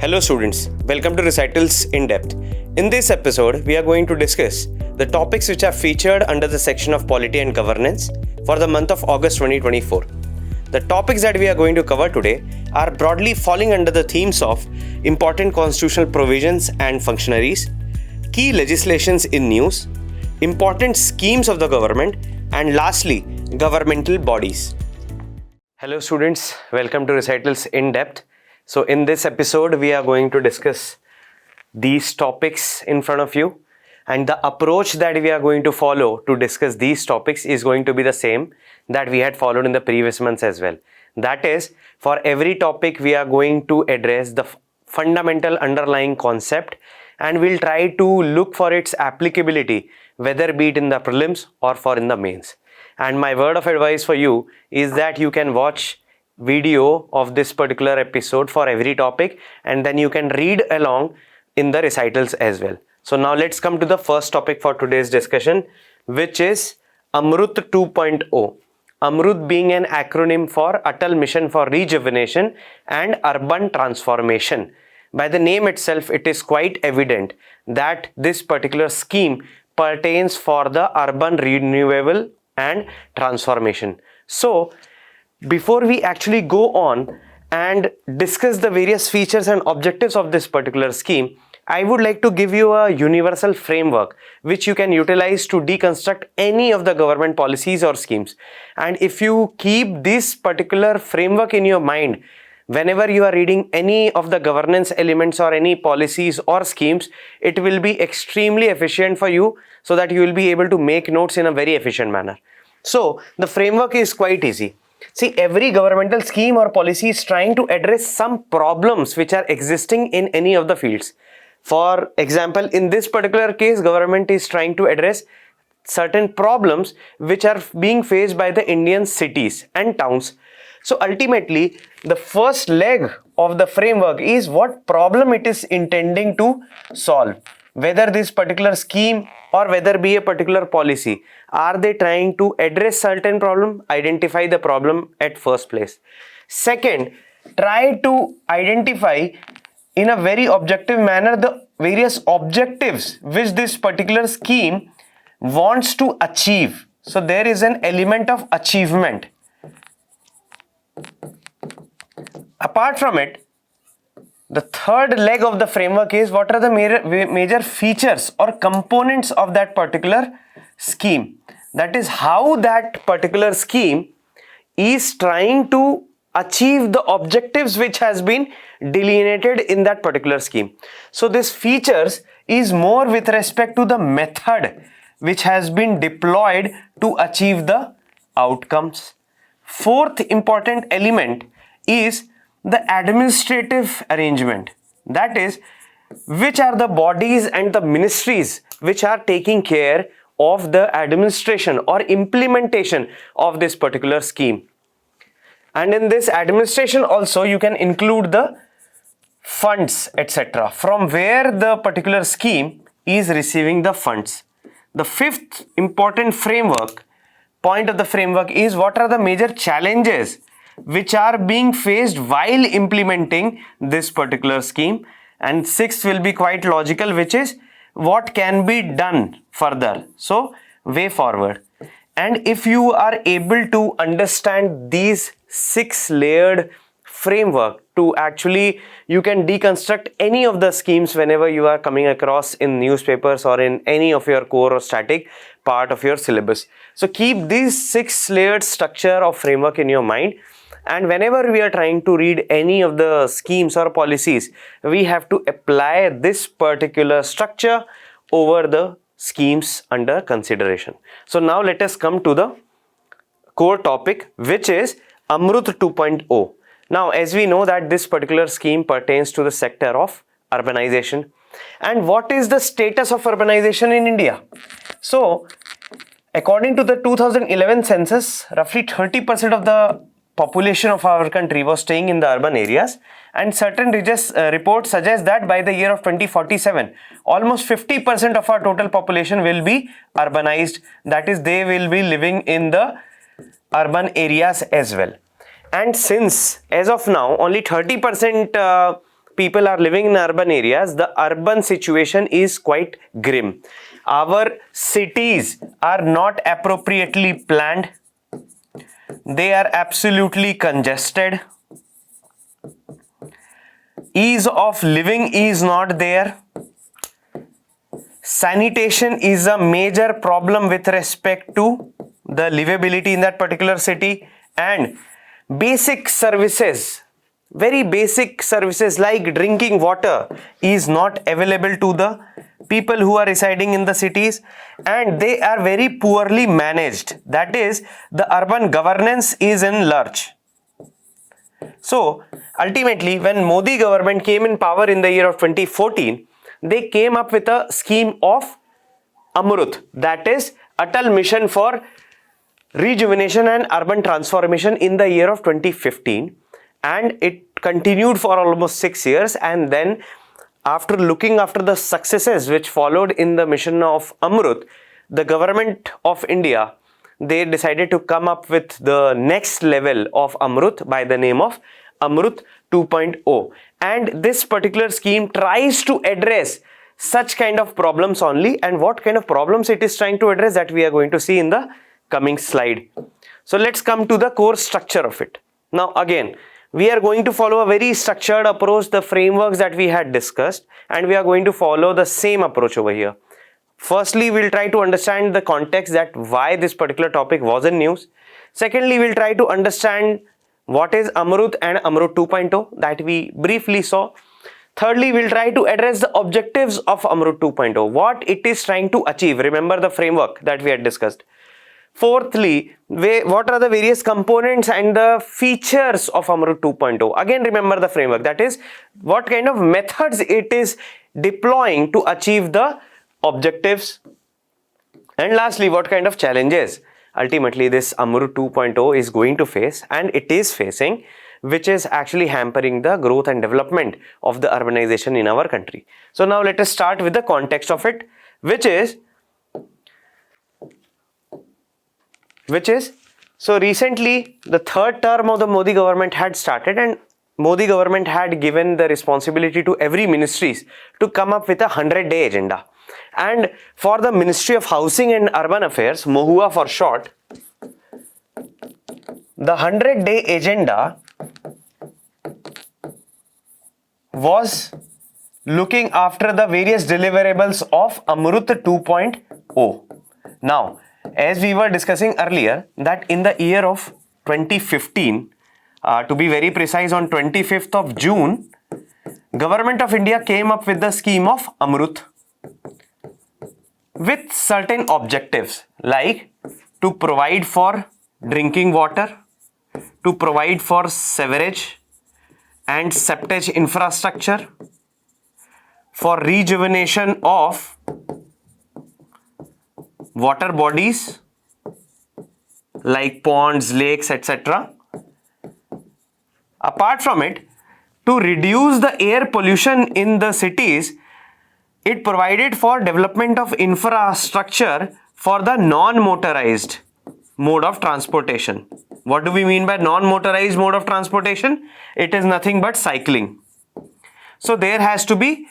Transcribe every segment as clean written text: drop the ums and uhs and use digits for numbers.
Hello students, welcome to Recitals in Depth. In this episode, we are going to discuss the topics which are featured under the section of Polity and Governance for the month of August 2024. The topics that we are going to cover today are broadly falling under the themes of important constitutional provisions and functionaries, key legislations in news, important schemes of the government, and lastly, governmental bodies. Hello students, welcome to Recitals in Depth. So in this episode, we are going to discuss these topics in front of you, and the approach that we are going to follow to discuss these topics is going to be the same that we had followed in the previous months as well. That is, for every topic we are going to address the fundamental underlying concept, and we'll try to look for its applicability, whether be it in the prelims or for in the mains. And my word of advice for you is that you can watch video of this particular episode for every topic, and then you can read along in the recitals as well. So now let's come to the first topic for today's discussion, which is Amrit 2.0. Amrit being an acronym for Atal Mission for Rejuvenation and Urban Transformation. By the name itself, it is quite evident that this particular scheme pertains for the urban renewal and transformation. So before we actually go on and discuss the various features and objectives of this particular scheme, I would like to give you a universal framework which you can utilize to deconstruct any of the government policies or schemes. And if you keep this particular framework in your mind, whenever you are reading any of the governance elements or any policies or schemes, it will be extremely efficient for you so that you will be able to make notes in a very efficient manner. So the framework is quite easy. See, every governmental scheme or policy is trying to address some problems which are existing in any of the fields. For example, in this particular case, government is trying to address certain problems which are being faced by the Indian cities and towns. So ultimately, the first leg of the framework is what problem it is intending to solve. Whether this particular scheme or whether be a particular policy, are they trying to address certain problem? Identify the problem at first place. Second, try to identify in a very objective manner the various objectives which this particular scheme wants to achieve. So there is an element of achievement. Apart from it, the third leg of the framework is what are the major features or components of that particular scheme. That is how that particular scheme is trying to achieve the objectives which has been delineated in that particular scheme. So this features is more with respect to the method which has been deployed to achieve the outcomes. Fourth important element is the administrative arrangement. That is, which are the bodies and the ministries which are taking care of the administration or implementation of this particular scheme. And in this administration also you can include the funds, etc., from where the particular scheme is receiving the funds. The fifth important point of the framework is what are the major challenges which are being faced while implementing this particular scheme. And sixth will be quite logical, which is what can be done further. So way forward. And if you are able to understand these 6 layered framework to actually, you can deconstruct any of the schemes whenever you are coming across in newspapers or in any of your core or static part of your syllabus. So keep these 6 layered structure of framework in your mind. And whenever we are trying to read any of the schemes or policies, we have to apply this particular structure over the schemes under consideration. So now let us come to the core topic, which is Amrit 2.0. Now, as we know that this particular scheme pertains to the sector of urbanization. And what is the status of urbanization in India? So, according to the 2011 census, roughly 30% of the population of our country was staying in the urban areas, and certain reports suggest that by the year of 2047, almost 50% of our total population will be urbanized. That is, they will be living in the urban areas as well. And since as of now only 30% people are living in urban areas, the urban situation is quite grim. Our cities are not appropriately planned. They are absolutely congested. Ease of living is not there. Sanitation is a major problem with respect to the livability in that particular city, and basic services, very basic services like drinking water is not available to the people who are residing in the cities, and they are very poorly managed. That is, the urban governance is in lurch. So ultimately, when Modi government came in power in the year of 2014, they came up with a scheme of Amrit, that is Atal Mission for Rejuvenation and Urban Transformation, in the year of 2015, and it continued for almost 6 years. And then after looking after the successes which followed in the mission of Amrit, the government of India, they decided to come up with the next level of Amrit by the name of Amrit 2.0, and this particular scheme tries to address such kind of problems only. And what kind of problems it is trying to address, that we are going to see in the coming slide. So let's come to the core structure of it. Now again, we are going to follow a very structured approach, the frameworks that we had discussed, and we are going to follow the same approach over here. Firstly, we'll try to understand the context, that why this particular topic was in news. Secondly, we'll try to understand what is Amrit and Amrit 2.0 that we briefly saw. Thirdly, we'll try to address the objectives of Amrit 2.0, what it is trying to achieve. Remember the framework that we had discussed. Fourthly, what are the various components and the features of Amrit 2.0? Again, remember the framework, that is what kind of methods it is deploying to achieve the objectives. And lastly, what kind of challenges ultimately this Amrit 2.0 is going to face, and it is facing, which is actually hampering the growth and development of the urbanization in our country. So now let us start with the context of it, which is so recently the third term of the Modi government had started, and Modi government had given the responsibility to every ministries to come up with a 100-day agenda. And for the Ministry of Housing and Urban Affairs, MOHUA for short, the 100-day agenda was looking after the various deliverables of Amrit 2.0. Now, as we were discussing earlier, that in the year of 2015, to be very precise, on 25th of June, Government of India came up with the scheme of Amrit with certain objectives, like to provide for drinking water, to provide for sewerage and septage infrastructure, for rejuvenation of water bodies like ponds, lakes, etc. Apart from it, to reduce the air pollution in the cities, it provided for development of infrastructure for the non-motorized mode of transportation. What do we mean by non-motorized mode of transportation? It is nothing but cycling. So there has to be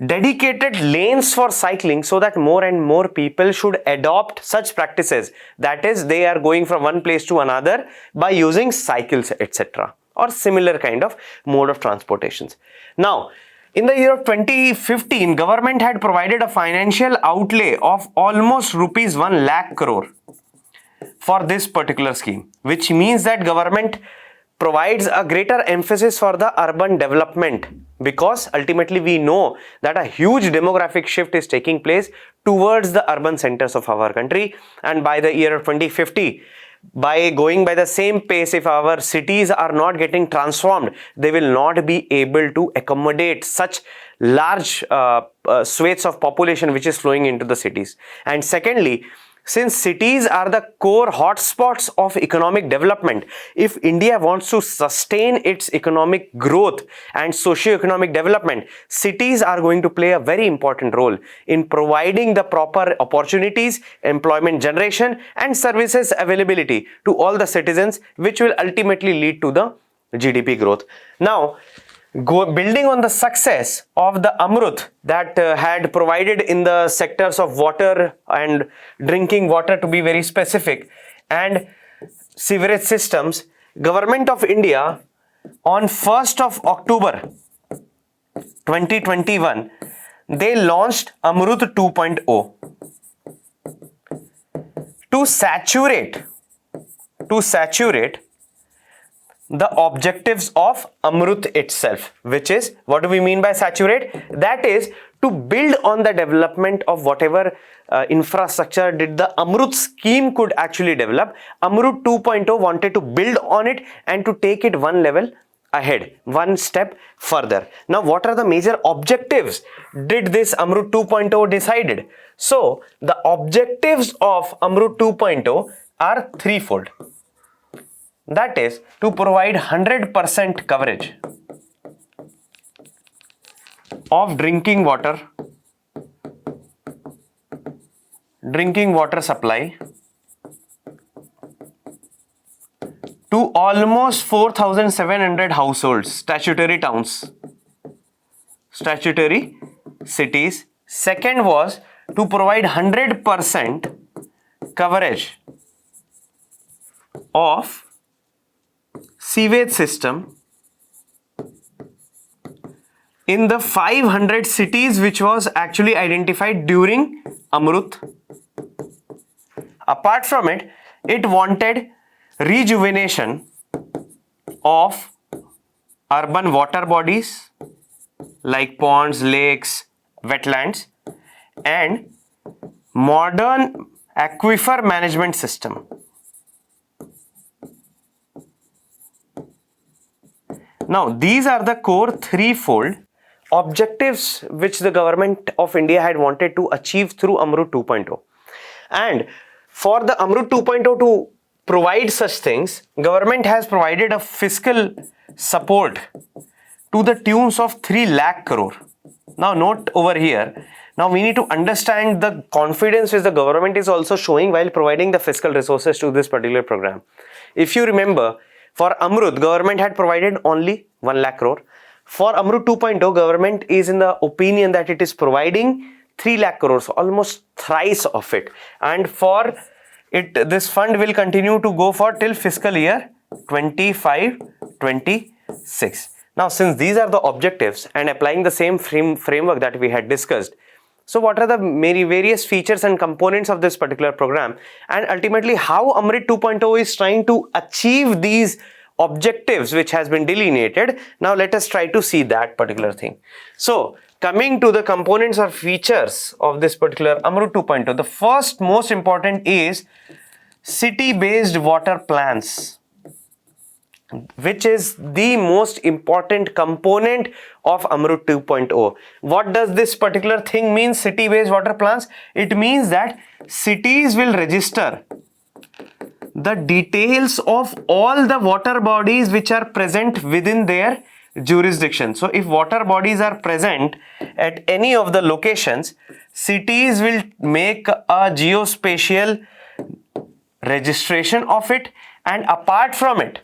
dedicated lanes for cycling, so that more and more people should adopt such practices. That is, they are going from one place to another by using cycles, etc., or similar kind of mode of transportations. Now, in the year of 2015, government had provided a financial outlay of almost rupees 1 lakh crore for this particular scheme, which means that government provides a greater emphasis for the urban development, because ultimately we know that a huge demographic shift is taking place towards the urban centers of our country, and by the year of 2050, by going by the same pace, if our cities are not getting transformed, they will not be able to accommodate such large swathes of population which is flowing into the cities. And secondly, since cities are the core hotspots of economic development, if India wants to sustain its economic growth and socio-economic development, cities are going to play a very important role in providing the proper opportunities, employment generation and services availability to all the citizens, which will ultimately lead to the GDP growth. Now, building on the success of the Amrut that had provided in the sectors of water and drinking water, to be very specific, and sewerage systems, Government of India on 1st of October 2021, they launched Amrut 2.0 to saturate the objectives of Amrut itself. Which is, what do we mean by saturate? That is to build on the development of whatever infrastructure did the Amrut scheme could actually develop. Amrut 2.0 wanted to build on it and to take it one level ahead, one step further. Now, what are the major objectives did this Amrut 2.0 decided? So, the objectives of Amrut 2.0 are threefold. That is to provide 100% coverage of drinking water supply to almost 4,700 households, statutory towns, statutory cities. Second was to provide 100% coverage of sewage system in the 500 cities which was actually identified during Amrut. Apart from it, it wanted rejuvenation of urban water bodies like ponds, lakes, wetlands, and modern aquifer management system. Now, these are the core threefold objectives which the Government of India had wanted to achieve through Amrut 2.0. And for the Amrut 2.0 to provide such things, Government has provided a fiscal support to the tunes of 3 lakh crore. Now, note over here. Now, we need to understand the confidence which the government is also showing while providing the fiscal resources to this particular program. If you remember, for Amrut, government had provided only 1 lakh crore. For Amrut 2.0, government is in the opinion that it is providing 3 lakh crores, almost thrice of it. And for it, this fund will continue to go for till fiscal year 25-26. Now, since these are the objectives and applying the same framework that we had discussed, so what are the various features and components of this particular program, and ultimately how Amrit 2.0 is trying to achieve these objectives which has been delineated? Now let us try to see that particular thing. So coming to the components or features of this particular Amrit 2.0, the first most important is city-based water plans, which is the most important component of Amrit 2.0. What does this particular thing mean, city-based water plans? It means that cities will register the details of all the water bodies which are present within their jurisdiction. So if water bodies are present at any of the locations, cities will make a geospatial registration of it, and apart from it,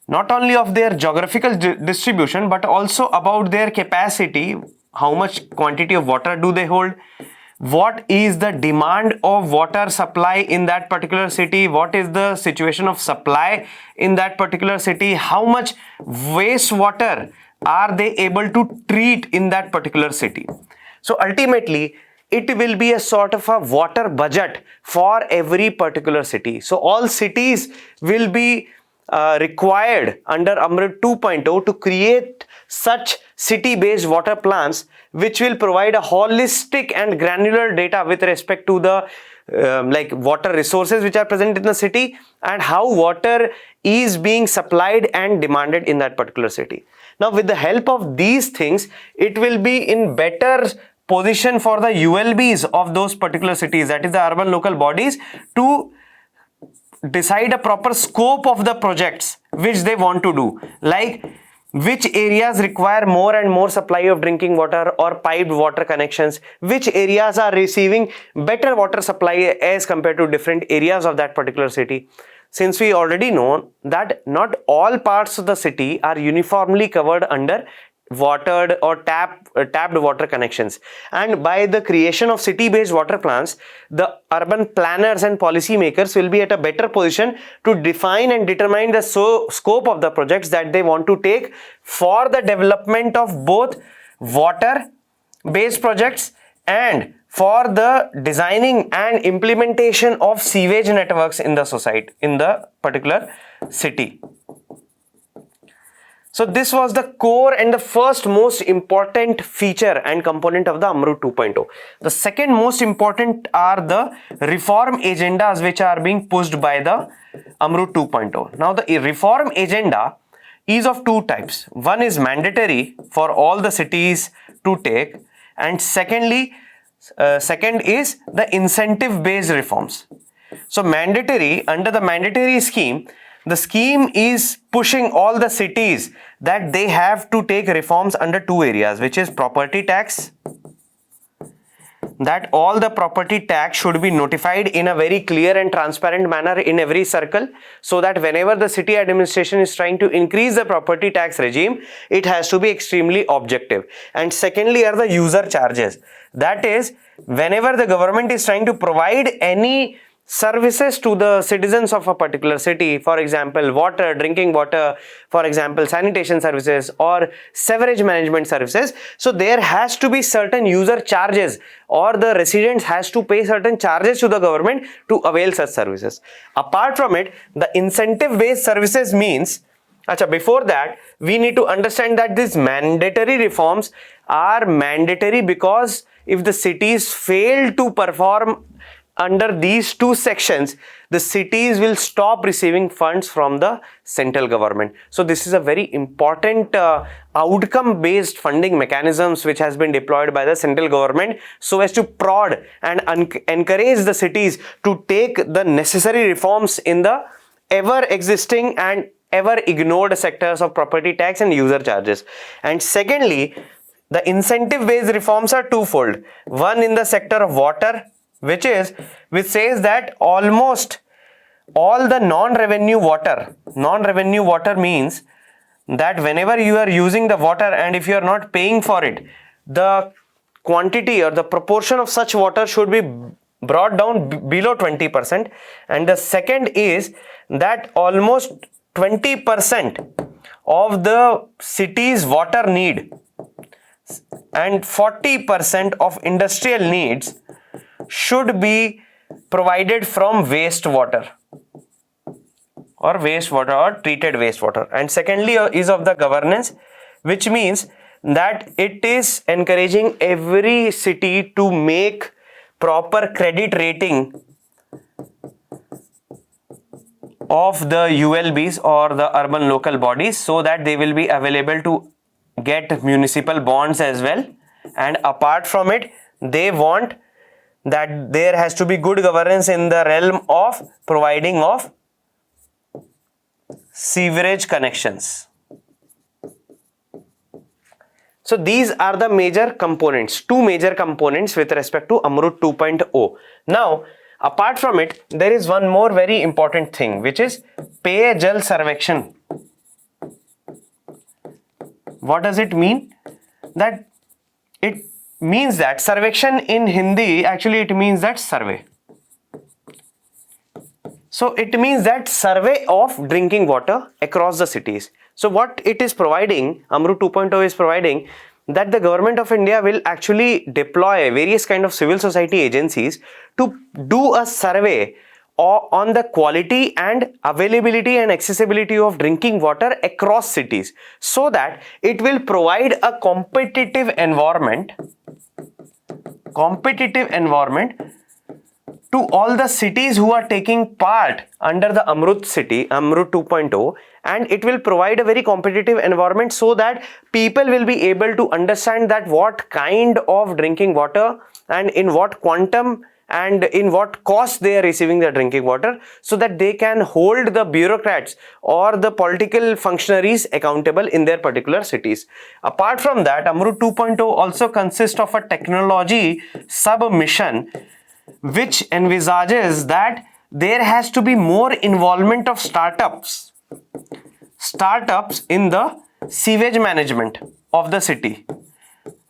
not only of their geographical distribution, but also about their capacity, how much quantity of water do they hold, what is the demand of water supply in that particular city, what is the situation of supply in that particular city, how much wastewater are they able to treat in that particular city. So ultimately, it will be a sort of a water budget for every particular city. So all cities will be required under Amrit 2.0 to create such city-based water plans which will provide a holistic and granular data with respect to the like water resources which are present in the city and how water is being supplied and demanded in that particular city. Now with the help of these things, it will be in better position for the ULBs of those particular cities, that is the urban local bodies, to decide a proper scope of the projects which they want to do, like which areas require more and more supply of drinking water or piped water connections, which areas are receiving better water supply as compared to different areas of that particular city. since we already know that not all parts of the city are uniformly covered under watered or tapped water connections, and by the creation of city-based water plants, the urban planners and policy makers will be at a better position to define and determine the scope of the projects that they want to take for the development of both water based projects and for the designing and implementation of sewage networks in the society, in the particular city. So this was the core and the first most important feature and component of the Amrit 2.0. The second most important are the reform agendas which are being pushed by the Amrit 2.0. Now the reform agenda is of two types. One is mandatory for all the cities to take, and second is the incentive based reforms. So mandatory, under the mandatory scheme, the scheme is pushing all the cities that they have to take reforms under two areas, which is property tax, that all the property tax should be notified in a very clear and transparent manner in every circle, so that whenever the city administration is trying to increase the property tax regime, it has to be extremely objective. And secondly are the user charges. That is, whenever the government is trying to provide any services to the citizens of a particular city, for example water, drinking water, for example sanitation services or sewerage management services, so there has to be certain user charges, or the residents has to pay certain charges to the government to avail such services. Apart from it, the incentive based services means, before that we need to understand that these mandatory reforms are mandatory because if the cities fail to perform under these two sections, the cities will stop receiving funds from the central government. So this is a very important outcome based funding mechanisms which has been deployed by the central government so as to prod and encourage the cities to take the necessary reforms in the ever existing and ever ignored sectors of property tax and user charges. And secondly, the incentive based reforms are twofold. One in the sector of water, which says that almost all the non-revenue water means that whenever you are using the water and if you are not paying for it, the quantity or the proportion of such water should be brought down below 20%. And the second is that almost 20% of the city's water need and 40% of industrial needs should be provided from wastewater or treated wastewater. And secondly is of the governance, which means that it is encouraging every city to make proper credit rating of the ULBs or the urban local bodies, so that they will be available to get municipal bonds as well. And apart from it, they want that there has to be good governance in the realm of providing of sewerage connections. So these are the major components, two major components with respect to Amrit 2.0. Now, apart from it, there is one more very important thing, which is Pay Jal Sarvekshan. What does it mean? That it means that Sarvekshan in Hindi, actually it means that survey. So it means that survey of drinking water across the cities. So what it is providing, Amrit 2.0 is providing, that the government of India will actually deploy various kind of civil society agencies to do a survey on the quality and availability and accessibility of drinking water across cities, so that it will provide a competitive environment to all the cities who are taking part under the Amrit 2.0, and it will provide a very competitive environment so that people will be able to understand that what kind of drinking water and in what quantum and in what cost they are receiving the drinking water, so that they can hold the bureaucrats or the political functionaries accountable in their particular cities. Apart from that, Amrit 2.0 also consists of a technology sub-mission which envisages that there has to be more involvement of startups in the sewage management of the city,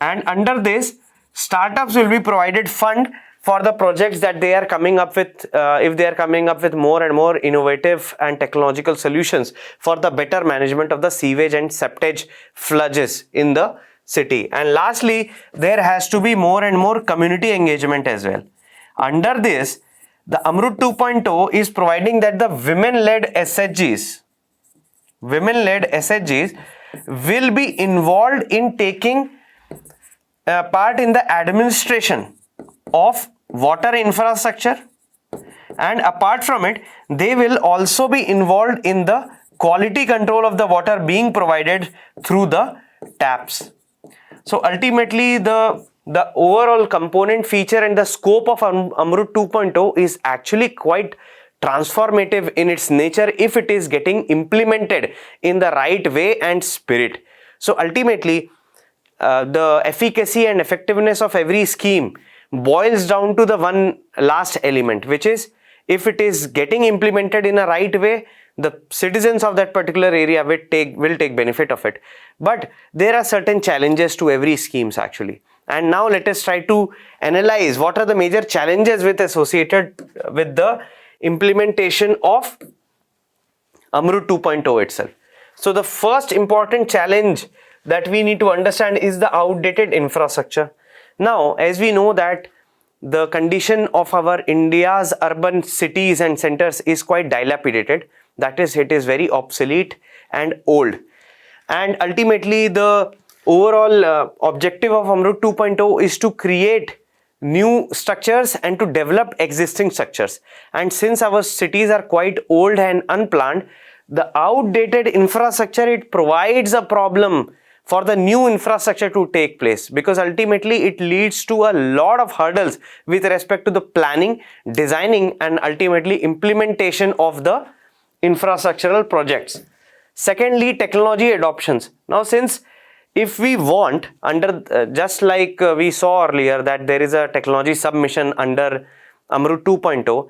and under this, startups will be provided fund for the projects that they are coming up with, if they are coming up with more and more innovative and technological solutions for the better management of the sewage and septage floods in the city. And lastly, there has to be more and more community engagement as well. Under this, the Amrit 2.0 is providing that the women-led SHGs will be involved in taking part in the administration of water infrastructure, and apart from it, they will also be involved in the quality control of the water being provided through the taps. So ultimately, the overall component feature and the scope of Amrit 2.0 is actually quite transformative in its nature if it is getting implemented in the right way and spirit. So ultimately, the efficacy and effectiveness of every scheme boils down to the one last element, which is if it is getting implemented in a right way, the citizens of that particular area will take benefit of it. But there are certain challenges to every schemes actually. And now let us try to analyze what are the major challenges associated with the implementation of Amrit 2.0 itself. So the first important challenge that we need to understand is the outdated infrastructure. Now, as we know that the condition of our India's urban cities and centers is quite dilapidated, that is, it is very obsolete and old. And ultimately, the overall objective of Amrit 2.0 is to create new structures and to develop existing structures. And since our cities are quite old and unplanned, the outdated infrastructure, it provides a problem for the new infrastructure to take place, because ultimately it leads to a lot of hurdles with respect to the planning, designing and ultimately implementation of the infrastructural projects. Secondly, technology adoptions. Now, since if we want just like we saw earlier that there is a technology submission under Amrit 2.0,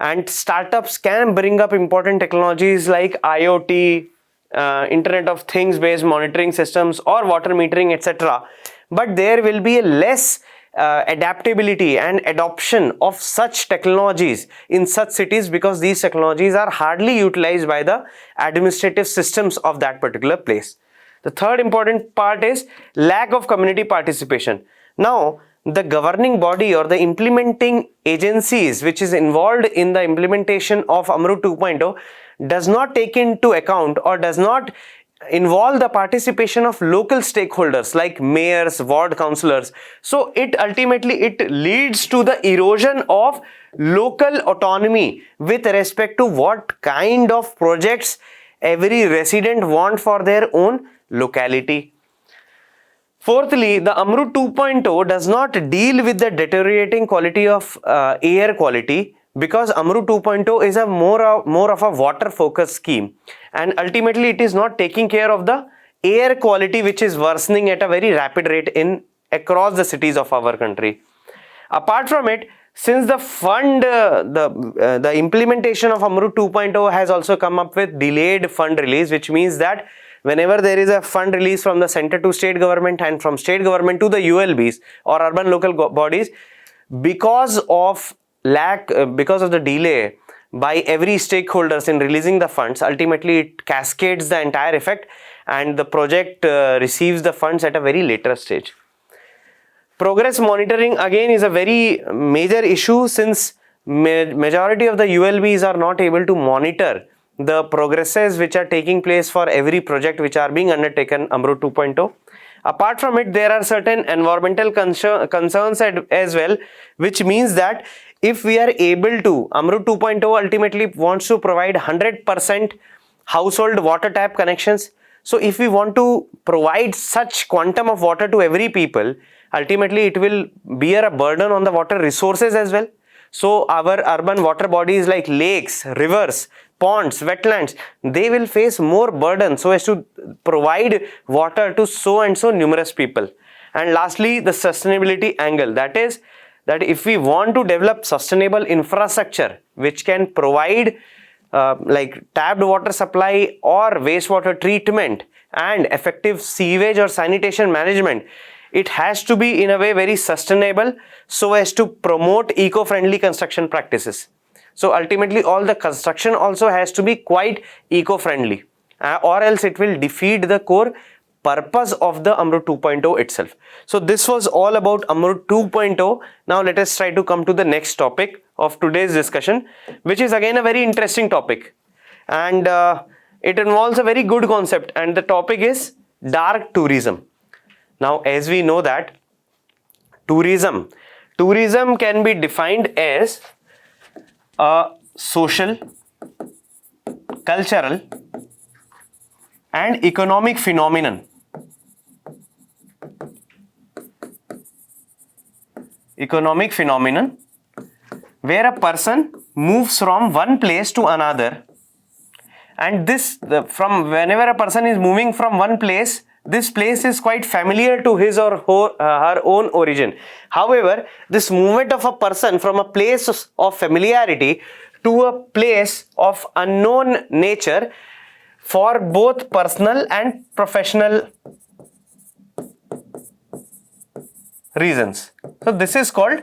and startups can bring up important technologies like IoT, Internet of Things based monitoring systems or water metering, etc. But there will be a less adaptability and adoption of such technologies in such cities, because these technologies are hardly utilized by the administrative systems of that particular place. The third important part is lack of community participation. Now, the governing body or the implementing agencies which is involved in the implementation of Amrit 2.0 does not take into account or does not involve the participation of local stakeholders like mayors, ward councillors. So it ultimately leads to the erosion of local autonomy with respect to what kind of projects every resident want for their own locality. Fourthly, the Amrit 2.0 does not deal with the deteriorating quality of air quality, because Amrit 2.0 is a more of a water focused scheme, and ultimately it is not taking care of the air quality which is worsening at a very rapid rate across the cities of our country. Apart from it, since the the implementation of Amrit 2.0 has also come up with delayed fund release, which means that whenever there is a fund release from the center to state government and from state government to the ULBs or urban local bodies, because of the delay by every stakeholders in releasing the funds, ultimately it cascades the entire effect and the project receives the funds at a very later stage. Progress monitoring again is a very major issue, since majority of the ULBs are not able to monitor the progresses which are taking place for every project which are being undertaken Amrit 2.0. Apart from it, there are certain environmental concerns as well, which means that if we are able to, Amrit 2.0 ultimately wants to provide 100% household water tap connections. So if we want to provide such quantum of water to every people, ultimately it will bear a burden on the water resources as well. So our urban water bodies like lakes, rivers, ponds, wetlands, they will face more burden so as to provide water to so and so numerous people. And lastly, the sustainability angle, that is, that if we want to develop sustainable infrastructure which can provide like tapped water supply or wastewater treatment and effective sewage or sanitation management, it has to be in a way very sustainable so as to promote eco-friendly construction practices. So ultimately all the construction also has to be quite eco-friendly, or else it will defeat the core purpose of the Amrit 2.0 itself. So this was all about Amrit 2.0. Now let us try to come to the next topic of today's discussion, which is again a very interesting topic, and it involves a very good concept, and the topic is dark tourism. Now as we know that tourism can be defined as a social, cultural and economic phenomenon where a person moves from one place to another, and from whenever a person is moving from one place, this place is quite familiar to his or her own origin. However, this movement of a person from a place of familiarity to a place of unknown nature for both personal and professional reasons. So this is called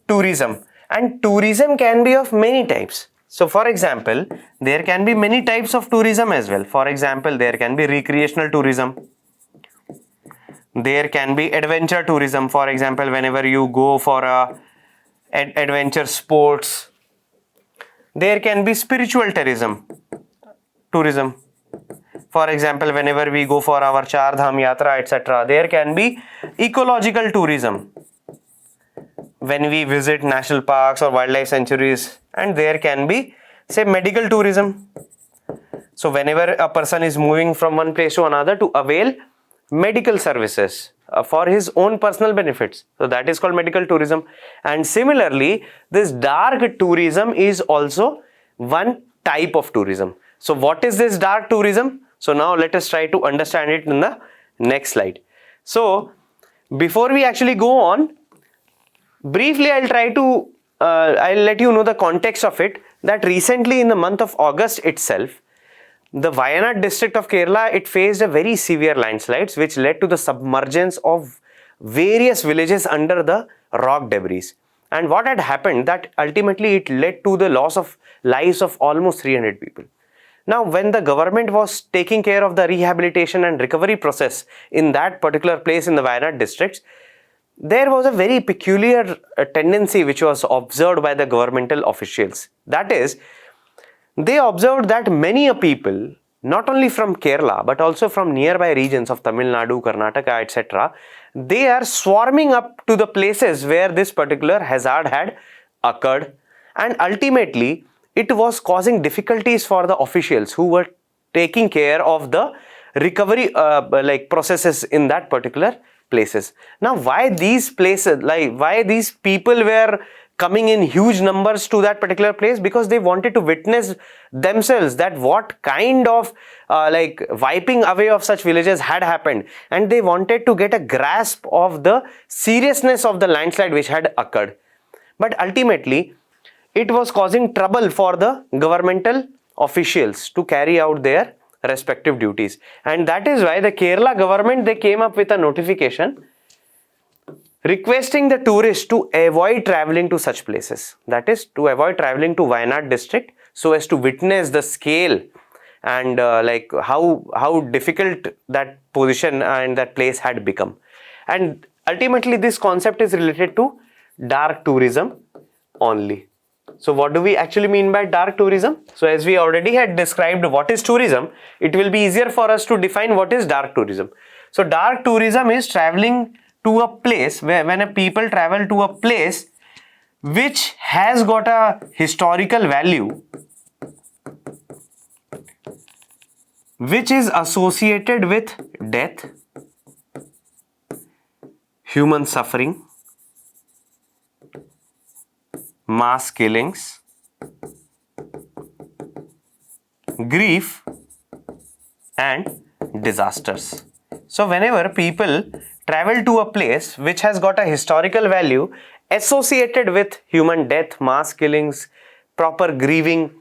tourism, and tourism can be of many types. So for example, there can be many types of tourism as well. For example, there can be recreational tourism. There can be adventure tourism. For example, whenever you go for adventure sports. There can be spiritual tourism. For example, whenever we go for our Char Dham Yatra, etc. There can be ecological tourism when we visit national parks or wildlife sanctuaries, and there can be, say, medical tourism. So whenever a person is moving from one place to another to avail medical services for his own personal benefits, so that is called medical tourism. And similarly, this dark tourism is also one type of tourism. So what is this dark tourism? So now let us try to understand it in the next slide. So before we actually go on, briefly I'll let you know the context of it, that recently in the month of August itself, the Wayanad district of Kerala, it faced a very severe landslides which led to the submergence of various villages under the rock debris. And what had happened, that ultimately it led to the loss of lives of almost 300 people. Now, when the government was taking care of the rehabilitation and recovery process in that particular place in the Wayanad districts, there was a very peculiar tendency which was observed by the governmental officials. That is, they observed that many people, not only from Kerala but also from nearby regions of Tamil Nadu, Karnataka, etc., they are swarming up to the places where this particular hazard had occurred, and ultimately it was causing difficulties for the officials who were taking care of the recovery processes in that particular places. Now, why these places, why these people were coming in huge numbers to that particular place? Because they wanted to witness themselves that what kind of wiping away of such villages had happened, and they wanted to get a grasp of the seriousness of the landslide which had occurred. But ultimately it was causing trouble for the governmental officials to carry out their respective duties, and that is why the Kerala government, they came up with a notification requesting the tourists to avoid travelling to such places, that is, to avoid travelling to Wayanad district, so as to witness the scale and how difficult that position and that place had become. And ultimately this concept is related to dark tourism only. So what do we actually mean by dark tourism? So as we already had described what is tourism, it will be easier for us to define what is dark tourism. So dark tourism is traveling to a place where, when a people travel to a place which has got a historical value, which is associated with death, human suffering, mass killings, grief and disasters. So whenever people travel to a place which has got a historical value associated with human death, mass killings, proper grieving,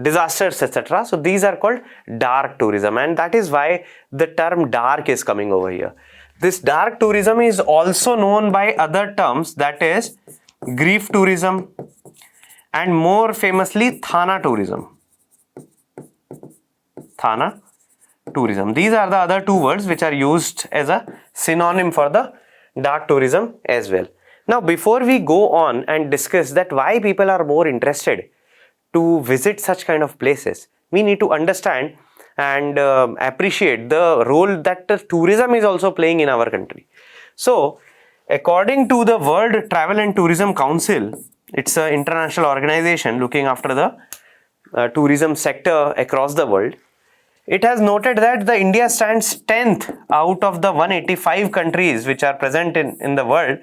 disasters, etc. So these are called dark tourism, and that is why the term dark is coming over here. This dark tourism is also known by other terms, that is grief tourism and more famously Thana tourism. Thana tourism. These are the other two words which are used as a synonym for the dark tourism as well. Now, before we go on and discuss that why people are more interested to visit such kind of places, we need to understand and appreciate the role that the tourism is also playing in our country. So, according to the World Travel and Tourism Council, it's an international organization looking after the tourism sector across the world. It has noted that the India stands 10th out of the 185 countries which are present in the world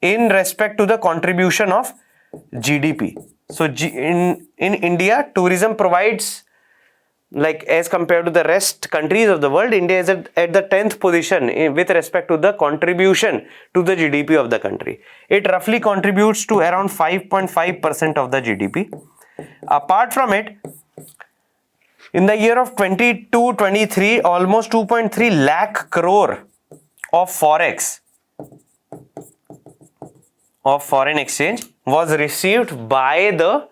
in respect to the contribution of GDP. So in India, tourism provides, like as compared to the rest countries of the world, India is at the 10th position with respect to the contribution to the GDP of the country. It roughly contributes to around 5.5% of the GDP. Apart from it, in the year of 22-23, almost 2.3 lakh crore of forex, of foreign exchange, was received by the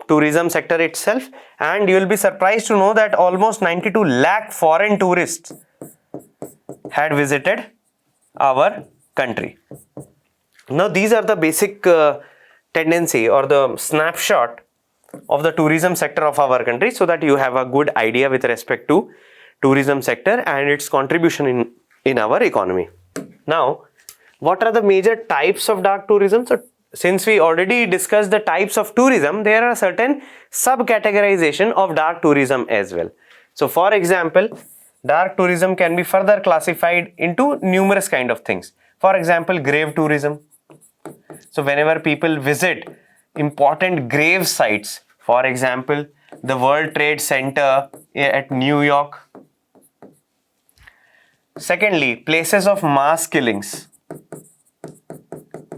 tourism sector itself, and you will be surprised to know that almost 92 lakh foreign tourists had visited our country. Now, these are the basic tendency or the snapshot of the tourism sector of our country, so that you have a good idea with respect to tourism sector and its contribution in our economy. Now, what are the major types of dark tourism? So, since we already discussed the types of tourism, there are certain sub-categorization of dark tourism as well. So, for example, dark tourism can be further classified into numerous kind of things. For example, grave tourism. So, whenever people visit important grave sites, for example, the World Trade Center at New York. Secondly, places of mass killings.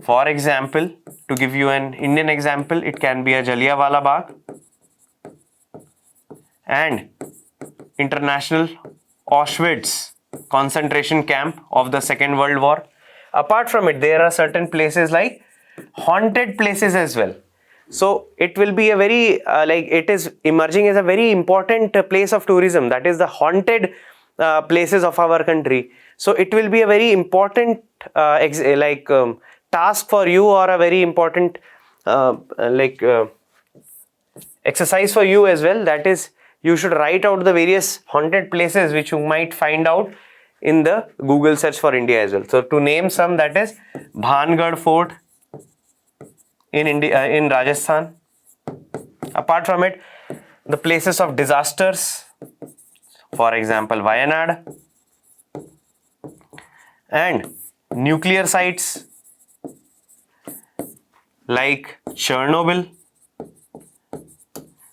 For example, to give you an Indian example, it can be a Jallianwala Bagh and International Auschwitz concentration camp of the Second World War. Apart from it, there are certain places like haunted places as well. So it will be a very it is emerging as a very important place of tourism, that is the haunted places of our country. So it will be a very important task for you, or a very important exercise for you as well. That is, you should write out the various haunted places which you might find out in the Google search for India as well. So to name some, that is Bhangarh Fort in India, in Rajasthan. Apart from it, the places of disasters, for example Wayanad, and nuclear sites like Chernobyl.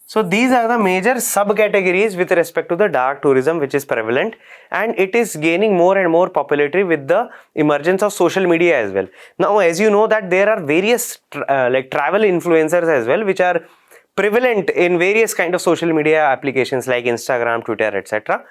So these are the major subcategories with respect to the dark tourism which is prevalent, and it is gaining more and more popularity with the emergence of social media as well. Now, as you know that there are various travel influencers as well which are prevalent in various kind of social media applications like Instagram, Twitter, etc.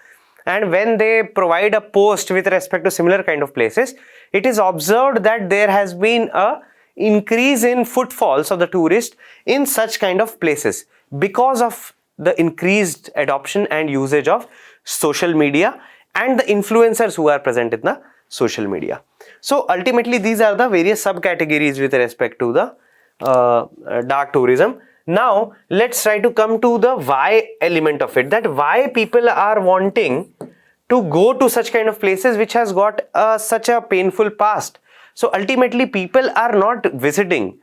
And when they provide a post with respect to similar kind of places, it is observed that there has been a increase in footfalls of the tourists in such kind of places because of the increased adoption and usage of social media and the influencers who are present in the social media. So ultimately, these are the various subcategories with respect to the dark tourism. Now let's try to come to the why element of it, that why people are wanting to go to such kind of places which has got such a painful past. So ultimately, people are not visiting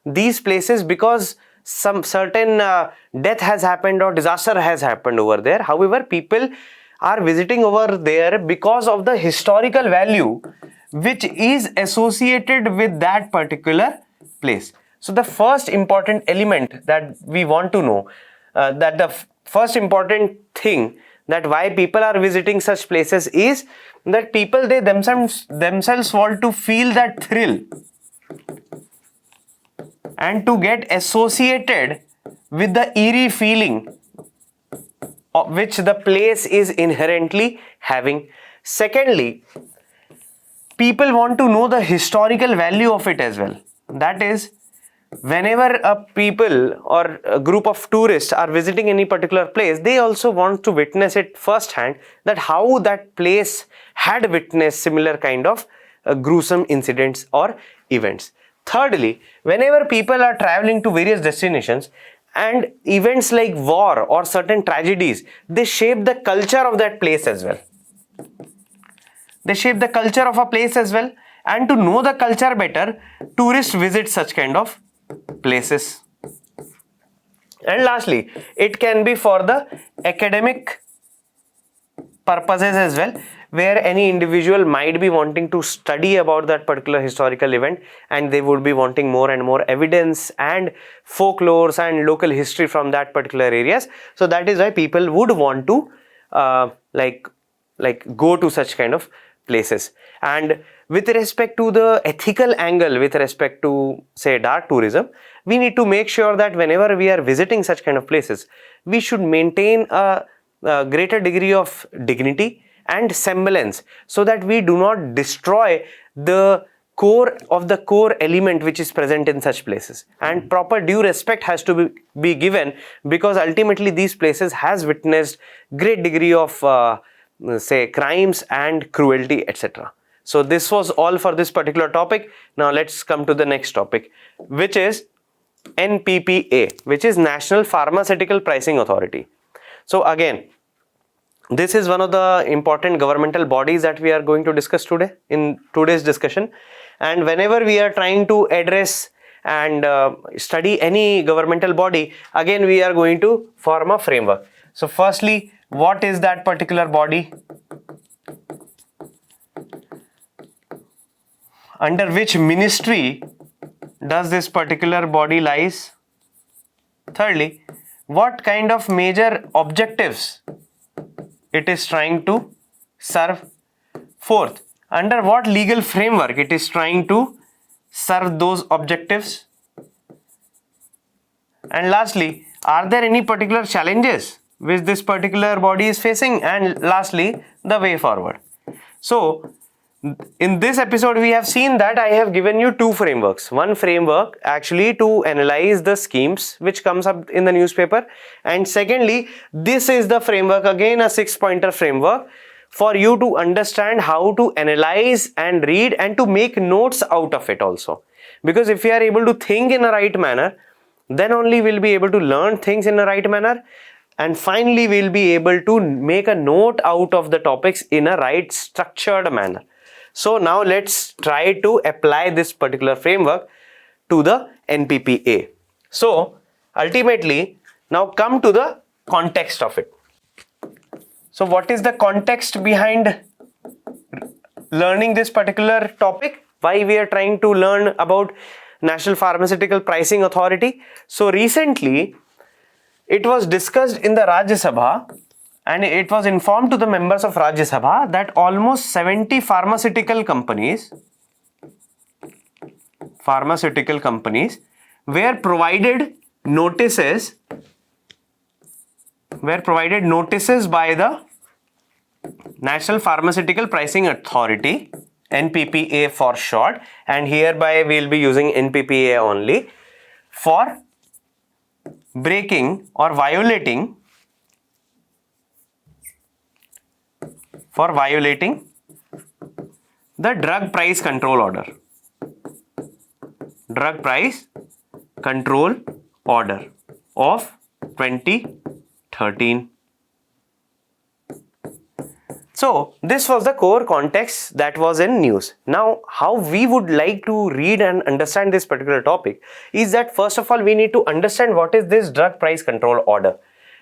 these places because some certain death has happened or disaster has happened over there. However, people are visiting over there because of the historical value which is associated with that particular place. So the first important element that we want to know, that the first important thing that why people are visiting such places is that people, they themselves want to feel that thrill and to get associated with the eerie feeling which the place is inherently having. Secondly, people want to know the historical value of it as well. That is, whenever a people or a group of tourists are visiting any particular place, they also want to witness it firsthand, that how that place had witnessed similar kind of gruesome incidents or events. Thirdly, whenever people are traveling to various destinations, and events like war or certain tragedies, they shape the culture of that place as well. They shape the culture of a place as well. And to know the culture better, tourists visit such kind of places. And lastly, it can be for the academic purposes as well, where any individual might be wanting to study about that particular historical event, and they would be wanting more and more evidence and folklores and local history from that particular areas. So that is why people would want to like go to such kind of places. And with respect to the ethical angle, with respect to say dark tourism, we need to make sure that whenever we are visiting such kind of places, we should maintain a greater degree of dignity and semblance, so that we do not destroy the core element which is present in such places. And proper due respect has to be given, because ultimately these places has witnessed great degree of say crimes and cruelty, etc. So this was all for this particular topic. Now let's come to the next topic, which is NPPA, which is National Pharmaceutical Pricing Authority. So again, this is one of the important governmental bodies that we are going to discuss today in today's discussion. And whenever we are trying to address and study any governmental body, again we are going to form a framework. So firstly, what is that particular body? Under which ministry does this particular body lies? Thirdly, what kind of major objectives it is trying to serve? Fourth, under what legal framework it is trying to serve those objectives? And lastly, are there any particular challenges which this particular body is facing? And lastly, the way forward. So in this episode, we have seen that I have given you two frameworks. One framework actually to analyze the schemes which comes up in the newspaper, and secondly, this is the framework, again a 6-pointer framework, for you to understand how to analyze and read and to make notes out of it also. Because if you are able to think in a right manner, then only we'll be able to learn things in a right manner, and finally we'll be able to make a note out of the topics in a right structured manner. So now let's try to apply this particular framework to the NPPA. So ultimately, now come to the context of it. So what is the context behind learning this particular topic? Why we are trying to learn about National Pharmaceutical Pricing Authority? So recently, it was discussed in the Rajya Sabha, and it was informed to the members of Rajya Sabha that almost 70 pharmaceutical companies were provided notices by the National Pharmaceutical Pricing Authority, NPPA for short, and hereby we will be using NPPA only, for breaking or violating the drug price control order. Drug price control order of 2013. So this was the core context that was in news. Now, how we would like to read and understand this particular topic is that first of all, we need to understand what is this drug price control order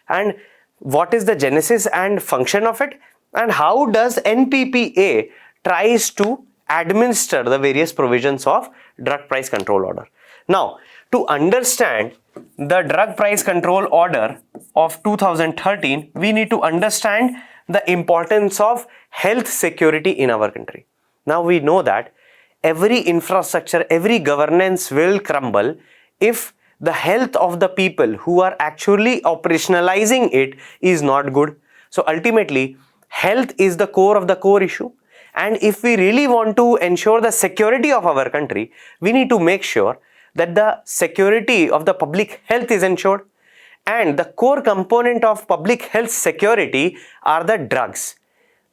and what is the genesis and function of it, and how does NPPA tries to administer the various provisions of drug price control order. Now, to understand the drug price control order of 2013, we need to understand the importance of health security in our country. Now we know that every infrastructure, every governance will crumble if the health of the people who are actually operationalizing it is not good. So ultimately, health is the core of the core issue. And if we really want to ensure the security of our country, we need to make sure that the security of the public health is ensured. And the core component of public health security are the drugs,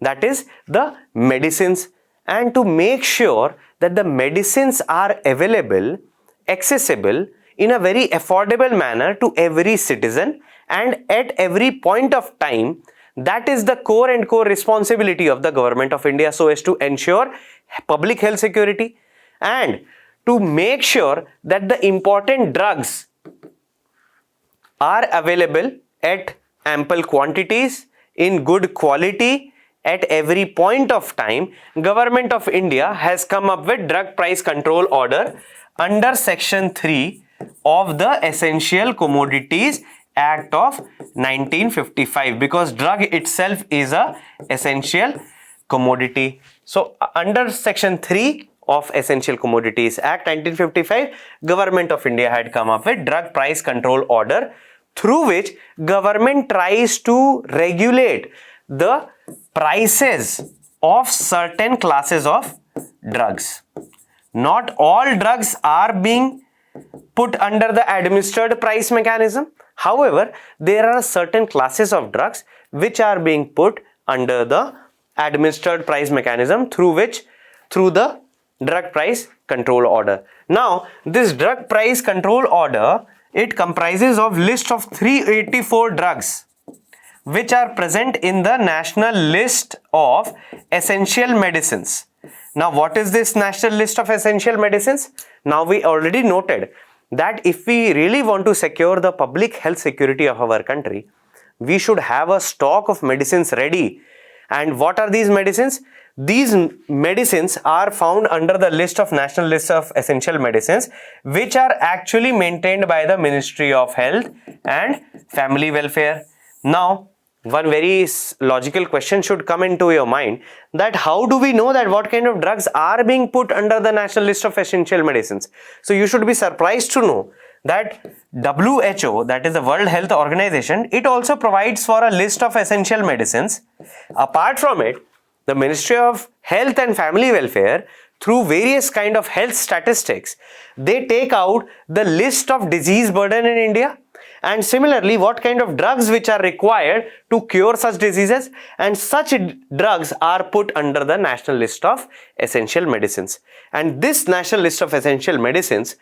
that is the medicines. And to make sure that the medicines are available, accessible in a very affordable manner to every citizen and at every point of time, that is the core and core responsibility of the government of India, so as to ensure public health security and to make sure that the important drugs are available at ample quantities, in good quality, at every point of time. Government of India has come up with drug price control order under section 3 of the Essential Commodities Act of 1955, because drug itself is a essential commodity. So under section 3 of Essential Commodities Act 1955, Government of India had come up with drug price control order, through which government tries to regulate the prices of certain classes of drugs. Not all drugs are being put under the administered price mechanism. However, there are certain classes of drugs which are being put under the administered price mechanism through the drug price control order. Now, this drug price control order, it comprises of list of 384 drugs which are present in the national list of essential medicines. Now, what is this national list of essential medicines? Now, we already noted that if we really want to secure the public health security of our country, we should have a stock of medicines ready. And what are these medicines? These medicines are found under the list of national list of essential medicines, which are actually maintained by the Ministry of Health and Family Welfare. Now, one very logical question should come into your mind, that how do we know that what kind of drugs are being put under the national list of essential medicines? So you should be surprised to know that WHO, that is the World Health Organization, it also provides for a list of essential medicines. Apart from it, the Ministry of Health and Family Welfare, through various kind of health statistics, they take out the list of disease burden in India, and similarly what kind of drugs which are required to cure such diseases, and such drugs are put under the national list of essential medicines. And this national list of essential medicines,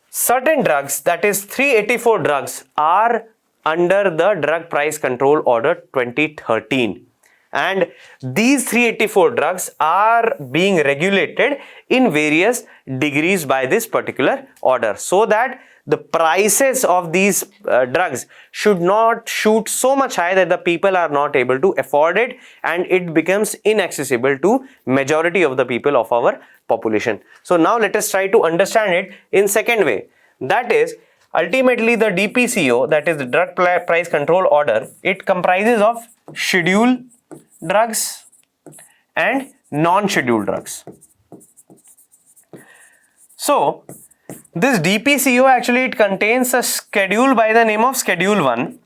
certain drugs, that is 384 drugs, are under the drug price control order 2013. And these 384 drugs are being regulated in various degrees by this particular order, so that the prices of these drugs should not shoot so much high that the people are not able to afford it and it becomes inaccessible to majority of the people of our population. So now let us try to understand it in second way. That is, ultimately the DPCO, that is the drug price control order, it comprises of scheduled drugs and non-scheduled drugs. So this DPCO actually it contains a schedule by the name of Schedule 1,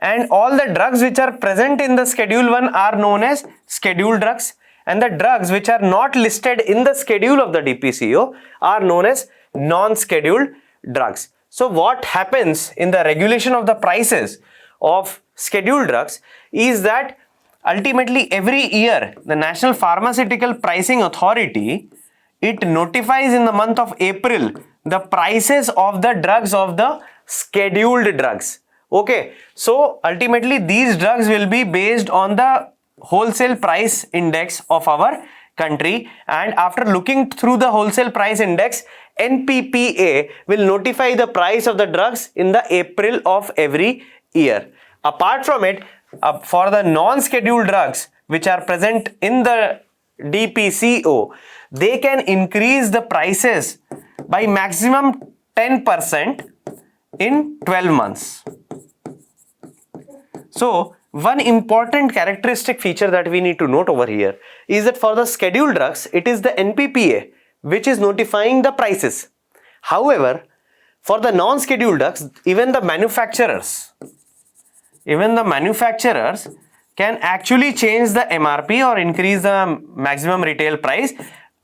and all the drugs which are present in the Schedule 1 are known as scheduled drugs, and the drugs which are not listed in the schedule of the DPCO are known as non-scheduled drugs. So what happens in the regulation of the prices of scheduled drugs is that ultimately every year the National Pharmaceutical Pricing Authority, it notifies in the month of April the prices of the drugs of the scheduled drugs. Okay, so ultimately these drugs will be based on the wholesale price index of our country, and after looking through the wholesale price index, NPPA will notify the price of the drugs in the April of every year. Apart from it, for the non-scheduled drugs which are present in the DPCO, they can increase the prices by maximum 10% in 12 months. So one important characteristic feature that we need to note over here is that for the scheduled drugs, it is the NPPA which is notifying the prices. However, for the non-scheduled drugs, even the manufacturers can actually change the MRP or increase the maximum retail price.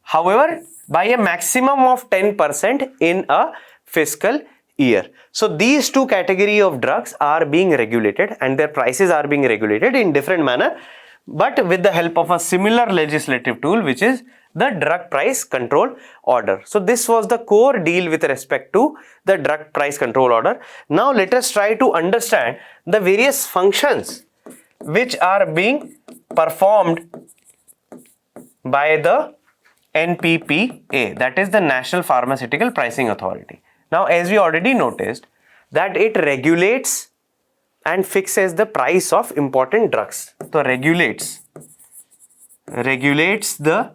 However, by a maximum of 10% in a fiscal year. So these two category of drugs are being regulated and their prices are being regulated in different manner, but with the help of a similar legislative tool, which is the drug price control order. So this was the core deal with respect to the drug price control order. Now let us try to understand the various functions which are being performed by the NPPA, that is the National Pharmaceutical Pricing Authority. Now, as we already noticed that it regulates and fixes the price of important drugs. So regulates the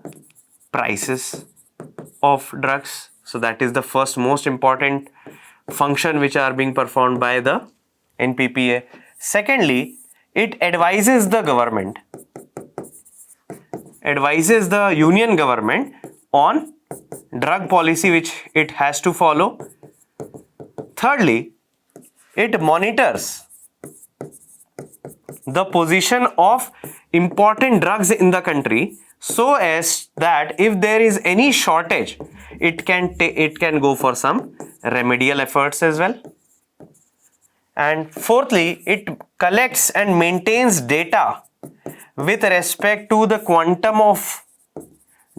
prices of drugs. So that is the first most important function which are being performed by the NPPA. Secondly, it advises the government, advises the union government on drug policy which it has to follow. Thirdly, it monitors the position of important drugs in the country so as that if there is any shortage, it can go for some remedial efforts as well. And fourthly, it collects and maintains data with respect to the quantum of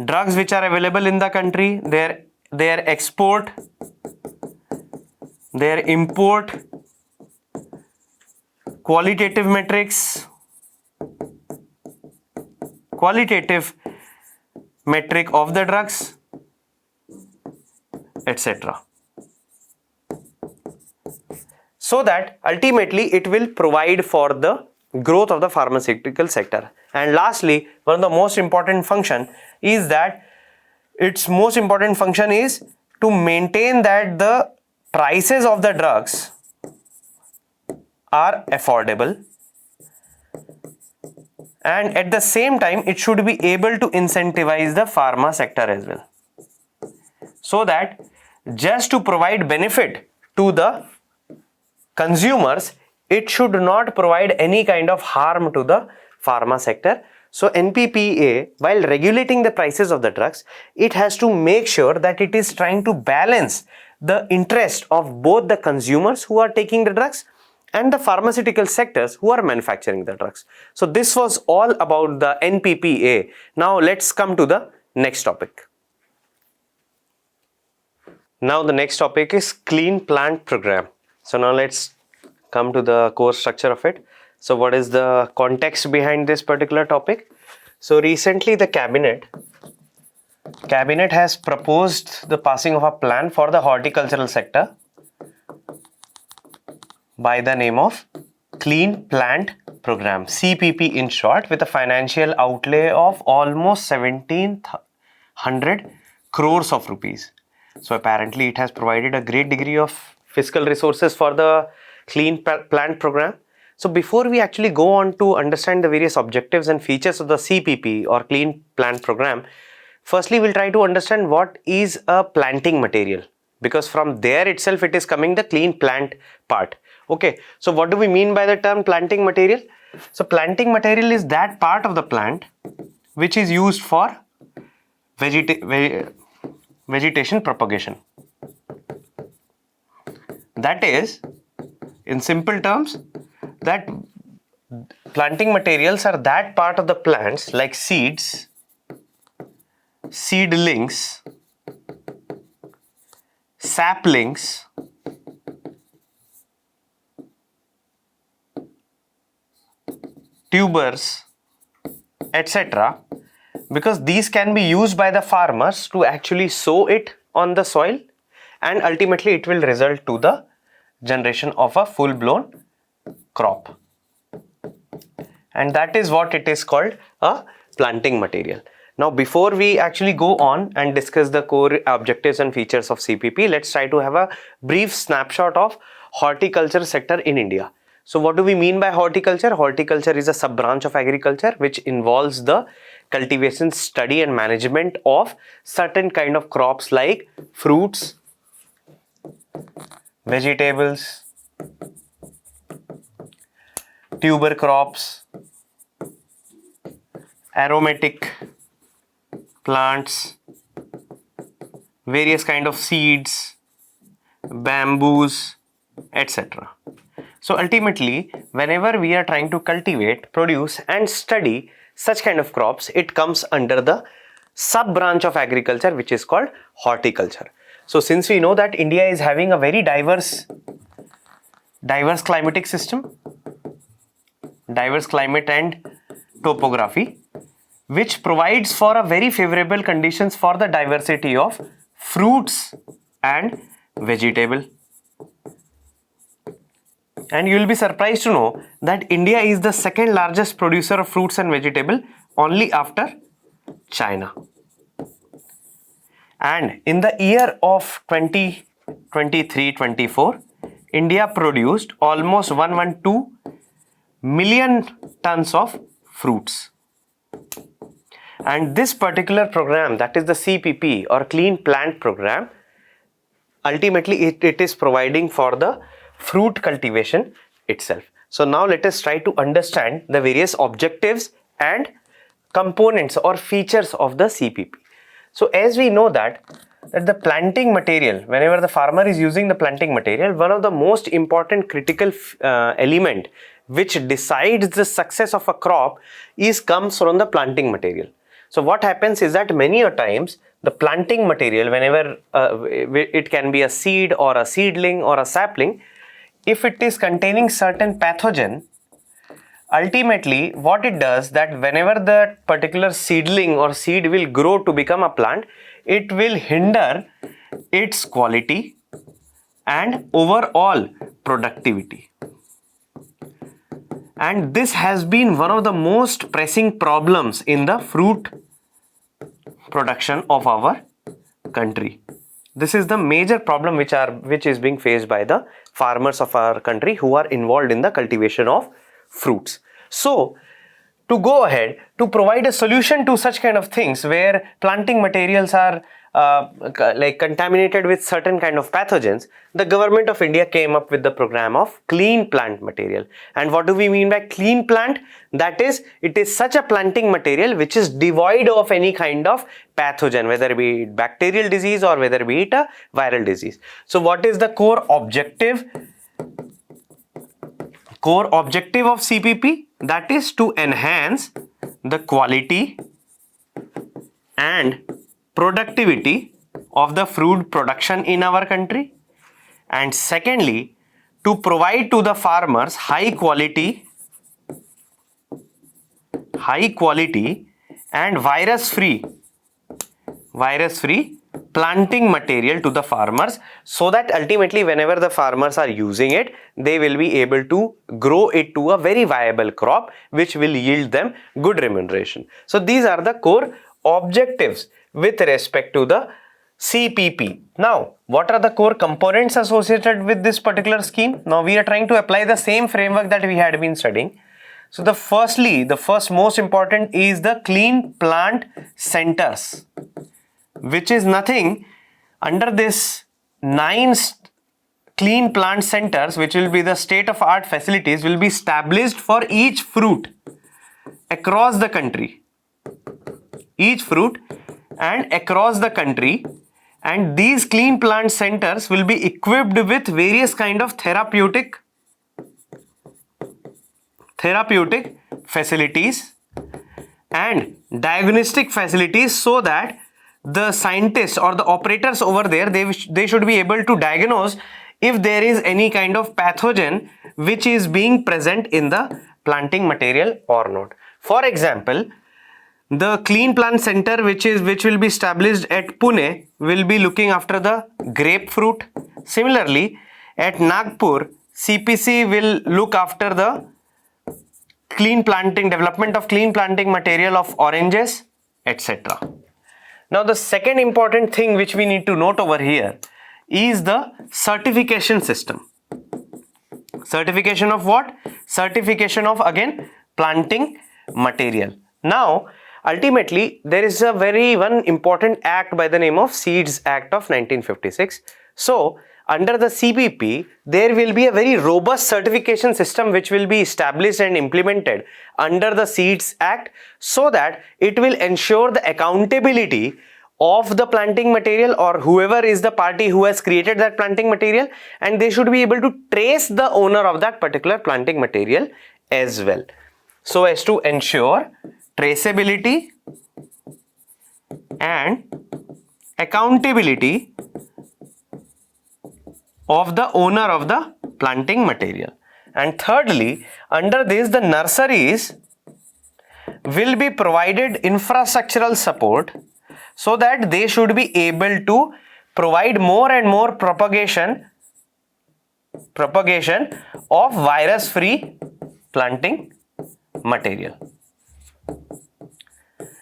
drugs which are available in the country, their export, their import, qualitative metrics, qualitative metric of the drugs, etc. So that ultimately it will provide for the growth of the pharmaceutical sector. And lastly, one of the most important function is that its most important function is to maintain that the prices of the drugs are affordable, and at the same time it should be able to incentivize the pharma sector as well, so that just to provide benefit to the consumers, it should not provide any kind of harm to the pharma sector. So NPPA, while regulating the prices of the drugs, it has to make sure that it is trying to balance the interest of both the consumers who are taking the drugs and the pharmaceutical sectors who are manufacturing the drugs. So this was all about the NPPA. Now let's come to the next topic. Now the next topic is Clean Plant Program. So now let's come to the core structure of it. So what is the context behind this particular topic? So recently the cabinet has proposed the passing of a plan for the horticultural sector by the name of Clean Plant Program, CPP in short, with a financial outlay of almost 1700 crores of rupees. So apparently it has provided a great degree of fiscal resources for the Clean Plant Program. So before we actually go on to understand the various objectives and features of the CPP or Clean Plant Program, firstly we'll try to understand what is a planting material, because from there itself it is coming the clean plant part. Okay, so what do we mean by the term planting material? So planting material is that part of the plant which is used for vegetation propagation. That is, in simple terms, that planting materials are that part of the plants like seeds, seedlings, saplings, tubers, etc. Because these can be used by the farmers to actually sow it on the soil, and ultimately it will result to the generation of a full-blown crop. And that is what it is called a planting material. Now, before we actually go on and discuss the core objectives and features of CPP, let's try to have a brief snapshot of horticulture sector in India. So what do we mean by horticulture? Horticulture is a sub branch of agriculture which involves the cultivation, study and management of certain kind of crops like fruits, vegetables, tuber crops, aromatic plants, various kind of seeds, bamboos, etc. So ultimately, whenever we are trying to cultivate, produce and study such kind of crops, it comes under the sub branch of agriculture which is called horticulture. So since we know that India is having a very diverse climatic system, diverse climate and topography, which provides for a very favorable conditions for the diversity of fruits and vegetable. And you will be surprised to know that India is the second largest producer of fruits and vegetable only after China. And in the year of 2023-24, India produced almost 112 million tons of fruits. And this particular program, that is the CPP or Clean Plant Program, ultimately it is providing for the fruit cultivation itself. So now let us try to understand the various objectives and components or features of the CPP. So as we know that the planting material, whenever the farmer is using the planting material, one of the most important critical element which decides the success of a crop comes from the planting material. So what happens is that many a times the planting material, whenever it can be a seed or a seedling or a sapling, if it is containing certain pathogen, ultimately what it does that whenever the particular seedling or seed will grow to become a plant, it will hinder its quality and overall productivity. And this has been one of the most pressing problems in the fruit production of our country. This is the major problem which is being faced by the farmers of our country who are involved in the cultivation of fruits. So to go ahead to provide a solution to such kind of things where planting materials are like contaminated with certain kind of pathogens, the government of India came up with the program of clean plant material. And what do we mean by clean plant? That is, it is such a planting material which is devoid of any kind of pathogen, whether it be bacterial disease or whether it be it a viral disease. So what is the core objective? Core objective of CPP, that is to enhance the quality and productivity of the fruit production in our country, and secondly to provide to the farmers high quality and virus free planting material to the farmers, so that ultimately whenever the farmers are using it, they will be able to grow it to a very viable crop which will yield them good remuneration. So these are the core objectives with respect to the CPP. Now, what are the core components associated with this particular scheme? Now we are trying to apply the same framework that we had been studying. So the first most important is the clean plant centers, which is nothing under this 9 clean plant centers, which will be the state-of-art facilities, will be established for each fruit across the country. And these clean plant centers will be equipped with various kind of therapeutic facilities and diagnostic facilities, so that the scientists or the operators over there, they should be able to diagnose if there is any kind of pathogen which is being present in the planting material or not. For example, the clean plant center which will be established at Pune will be looking after the grapefruit. Similarly, at Nagpur, CPC will look after the development of clean planting material of oranges. etc. Now the second important thing which we need to note over here is the certification system. Certification of what? Certification of, again, planting material. Now ultimately there is a one important act by the name of Seeds Act of 1956. So under the CBP there will be a very robust certification system which will be established and implemented under the Seeds Act, so that it will ensure the accountability of the planting material or whoever is the party who has created that planting material, and they should be able to trace the owner of that particular planting material as well, so as to ensure traceability and accountability of the owner of the planting material. And thirdly, under this, the nurseries will be provided infrastructural support so that they should be able to provide more and more propagation of virus-free planting material.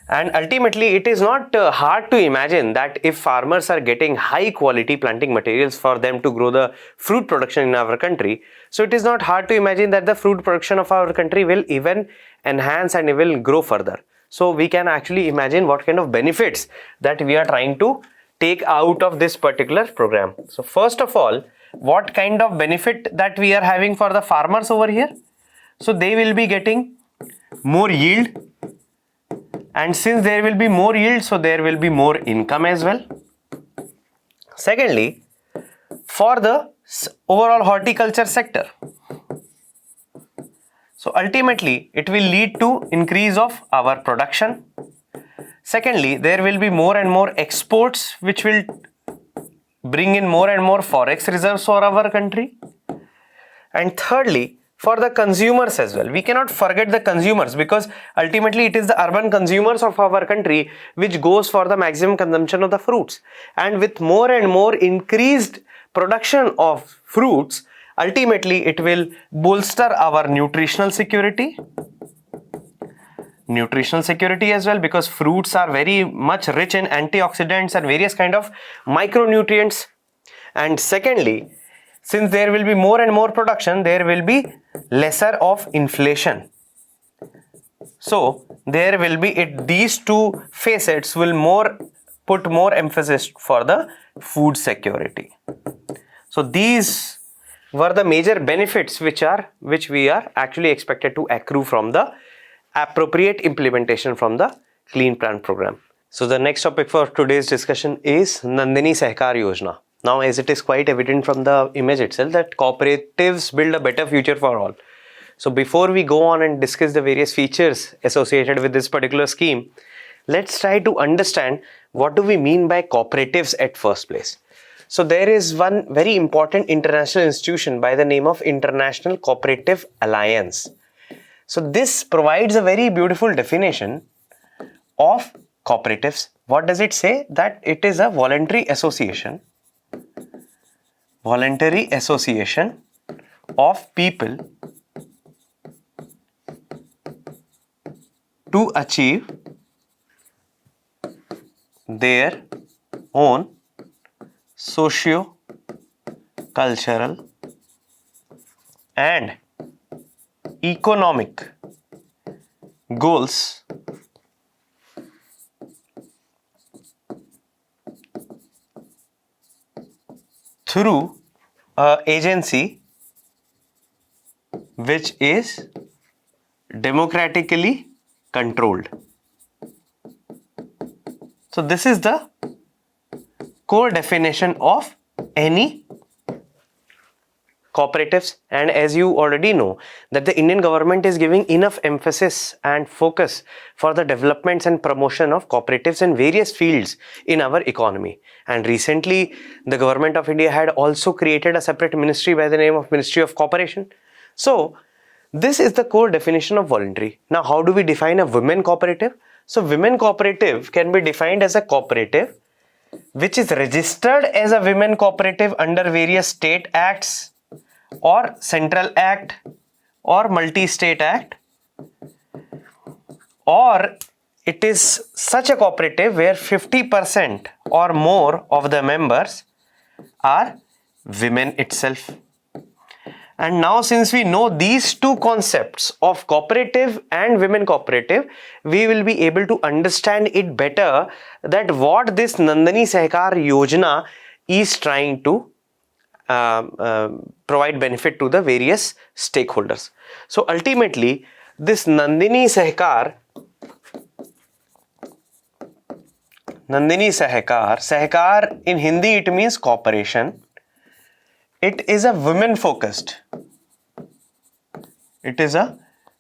And ultimately it is not hard to imagine that if farmers are getting high quality planting materials for them to grow the fruit production in our country, so it is not hard to imagine that the fruit production of our country will even enhance and will grow further. So we can actually imagine what kind of benefits that we are trying to take out of this particular program. So first of all, what kind of benefit that we are having for the farmers over here? So they will be getting more yield, and since there will be more yield, so there will be more income as well. Secondly, for the overall horticulture sector, so ultimately it will lead to increase of our production. Secondly, there will be more and more exports which will bring in more and more forex reserves for our country. And thirdly, for the consumers as well, we cannot forget the consumers, because ultimately it is the urban consumers of our country which goes for the maximum consumption of the fruits, and with more and more increased production of fruits, ultimately it will bolster our nutritional security as well, because fruits are very much rich in antioxidants and various kind of micronutrients. And secondly, since there will be more and more production, there will be lesser of inflation. So there will be these two facets will put more emphasis for the food security. So these were the major benefits which we are actually expected to accrue from the appropriate implementation from the Clean Plant program. So the next topic for today's discussion is Nandini Sahakar Yojana. Now, as it is quite evident from the image itself that cooperatives build a better future for all. So before we go on and discuss the various features associated with this particular scheme, let's try to understand what do we mean by cooperatives at first place. So there is one very important international institution by the name of International Cooperative Alliance. So this provides a very beautiful definition of cooperatives. What does it say? That it is a voluntary association of people to achieve their own socio-cultural and economic goals through an agency which is democratically controlled. So this is the core definition of any cooperatives, and as you already know that the Indian government is giving enough emphasis and focus for the developments and promotion of cooperatives in various fields in our economy. And recently the government of India had also created a separate ministry by the name of Ministry of Cooperation. So this is the core definition of voluntary. Now how do we define a women cooperative? So women cooperative can be defined as a cooperative which is registered as a women cooperative under various state acts or central act or multi-state act, or it is such a cooperative where 50% or more of the members are women itself. And now, since we know these two concepts of cooperative and women cooperative, we will be able to understand it better that what this Nandini Sahakar Yojana is trying to provide benefit to the various stakeholders. So ultimately, this Nandini Sahakar, Sahakar in Hindi it means cooperation. It is a women focused. It is a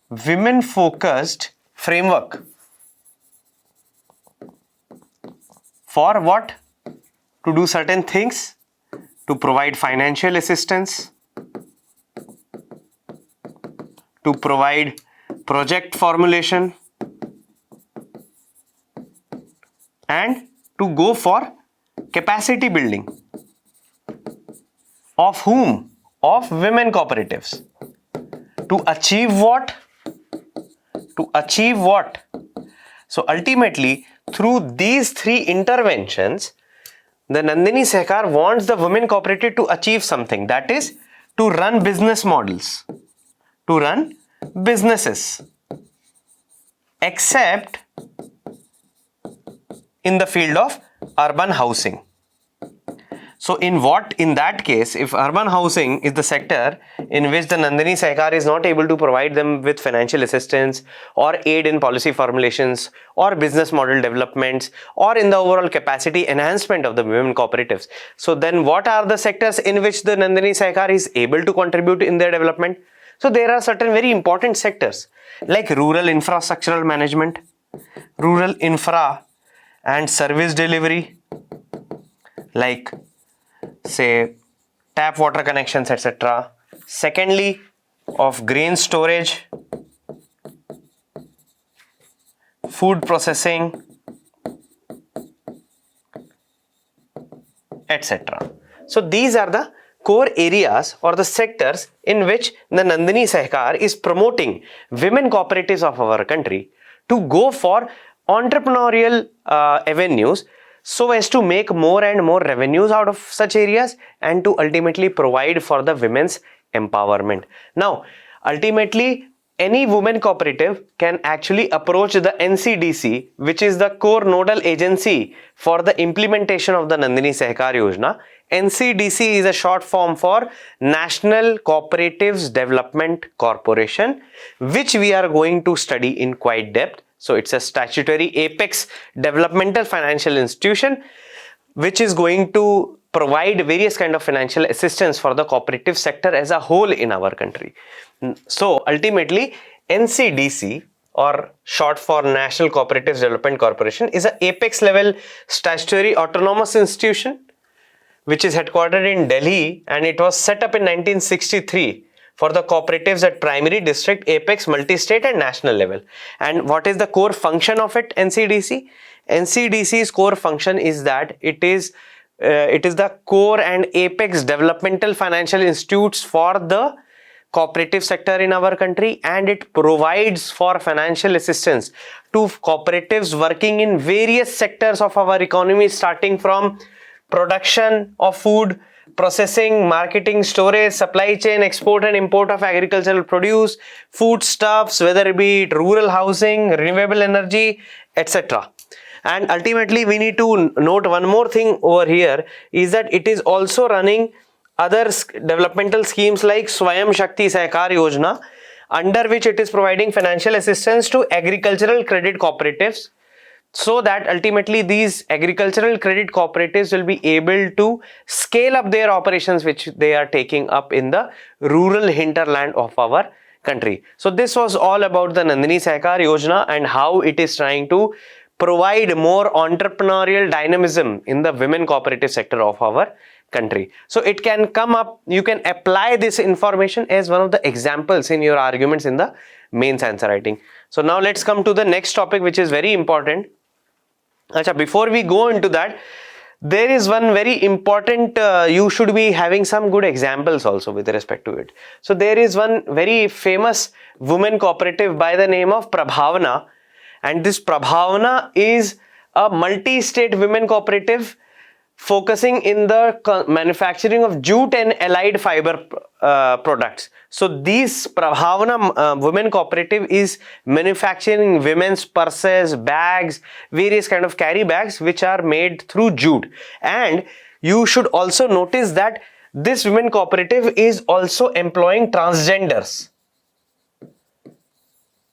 women focused framework. For what? To do certain things, to provide financial assistance, to provide project formulation, and to go for capacity building. Of whom? Of women cooperatives. To achieve what? To achieve what? So ultimately, through these three interventions, the Nandini Sahakar wants the women cooperative to achieve something, that is to run business models, to run businesses, except in the field of urban housing. So in that case, if urban housing is the sector in which the Nandini Sahakar is not able to provide them with financial assistance or aid in policy formulations or business model developments or in the overall capacity enhancement of the women cooperatives, so then what are the sectors in which the Nandini Sahakar is able to contribute in their development? So there are certain very important sectors like rural infrastructural management, rural infra and service delivery, like say tap water connections, etc. Secondly, of grain storage, food processing, etc. So these are the core areas or the sectors in which the Nandini Sahakar is promoting women cooperatives of our country to go for entrepreneurial avenues, so as to make more and more revenues out of such areas and to ultimately provide for the women's empowerment. Now, ultimately, any women cooperative can actually approach the NCDC, which is the core nodal agency for the implementation of the Nandini Sahakar Yojana. NCDC is a short form for National Cooperatives Development Corporation, which we are going to study in quite depth. So it's a statutory apex developmental financial institution which is going to provide various kind of financial assistance for the cooperative sector as a whole in our country. So ultimately, NCDC, or short for National Cooperatives Development Corporation, is an apex level statutory autonomous institution which is headquartered in Delhi, and it was set up in 1963 for the cooperatives at primary, district, apex, multi-state and national level. And what is the core function of it, NCDC? NCDC's core function is that it is the core and apex developmental financial institutes for the cooperative sector in our country, and it provides for financial assistance to cooperatives working in various sectors of our economy, starting from production of food, processing, marketing, storage, supply chain, export and import of agricultural produce, foodstuffs, whether it be rural housing, renewable energy, etc. And ultimately, we need to note one more thing over here is that it is also running other developmental schemes like Swayam Shakti Sahakar Yojana, under which it is providing financial assistance to agricultural credit cooperatives, so that ultimately these agricultural credit cooperatives will be able to scale up their operations which they are taking up in the rural hinterland of our country. So this was all about the Nandini Sahakar Yojana and how it is trying to provide more entrepreneurial dynamism in the women cooperative sector of our country. So it can come up, you can apply this information as one of the examples in your arguments in the mains answer writing. So now let's come to the next topic, which is very important. Before we go into that, there is one very important, you should be having some good examples also with respect to it. So there is one very famous women cooperative by the name of Prabhavana, and this Prabhavana is a multi-state women cooperative focusing in the manufacturing of jute and allied fiber products. So this Prabhavana women cooperative is manufacturing women's purses, bags, various kind of carry bags which are made through jute. And you should also notice that this women cooperative is also employing transgenders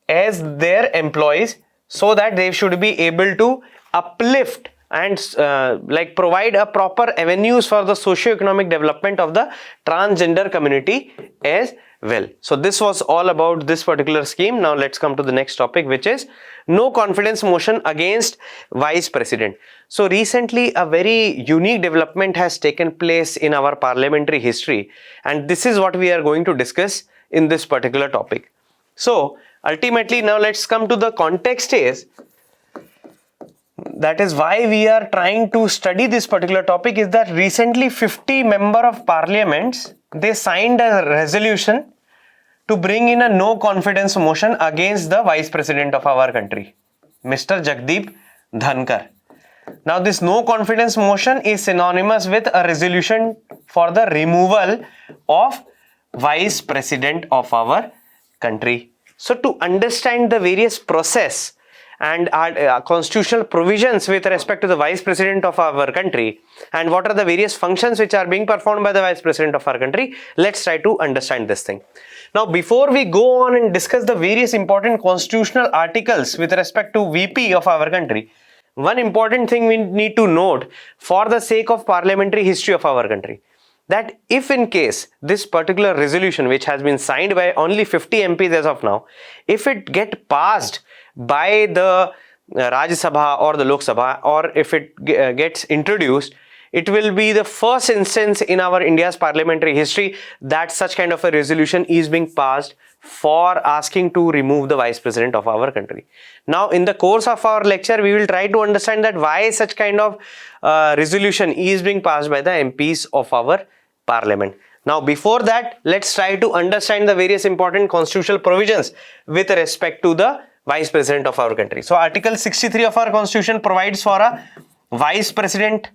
as their employees, so that they should be able to uplift and provide a proper avenues for the socio-economic development of the transgender community as well. So this was all about this particular scheme. Now let's come to the next topic, which is no confidence motion against vice president. So recently a very unique development has taken place in our parliamentary history, and this is what we are going to discuss in this particular topic. So ultimately, now let's come to the context is, that is why we are trying to study this particular topic, is that recently 50 member of parliaments, they signed a resolution to bring in a no confidence motion against the vice president of our country, Mr. Jagdeep Dhankar. Now this no confidence motion is synonymous with a resolution for the removal of vice president of our country. So to understand the various process and our constitutional provisions with respect to the vice president of our country, and what are the various functions which are being performed by the vice president of our country, let's try to understand this thing. Now before we go on and discuss the various important constitutional articles with respect to VP of our country, one important thing we need to note for the sake of parliamentary history of our country, that if in case this particular resolution, which has been signed by only 50 MPs as of now, if it get passed by the Rajya Sabha or the Lok Sabha, or if it gets introduced, it will be the first instance in our India's parliamentary history that such kind of a resolution is being passed for asking to remove the vice president of our country. Now in the course of our lecture, we will try to understand that why such kind of resolution is being passed by the MPs of our parliament. Now before that, let's try to understand the various important constitutional provisions with respect to the vice president of our country. So article 63 of our constitution provides for a vice president,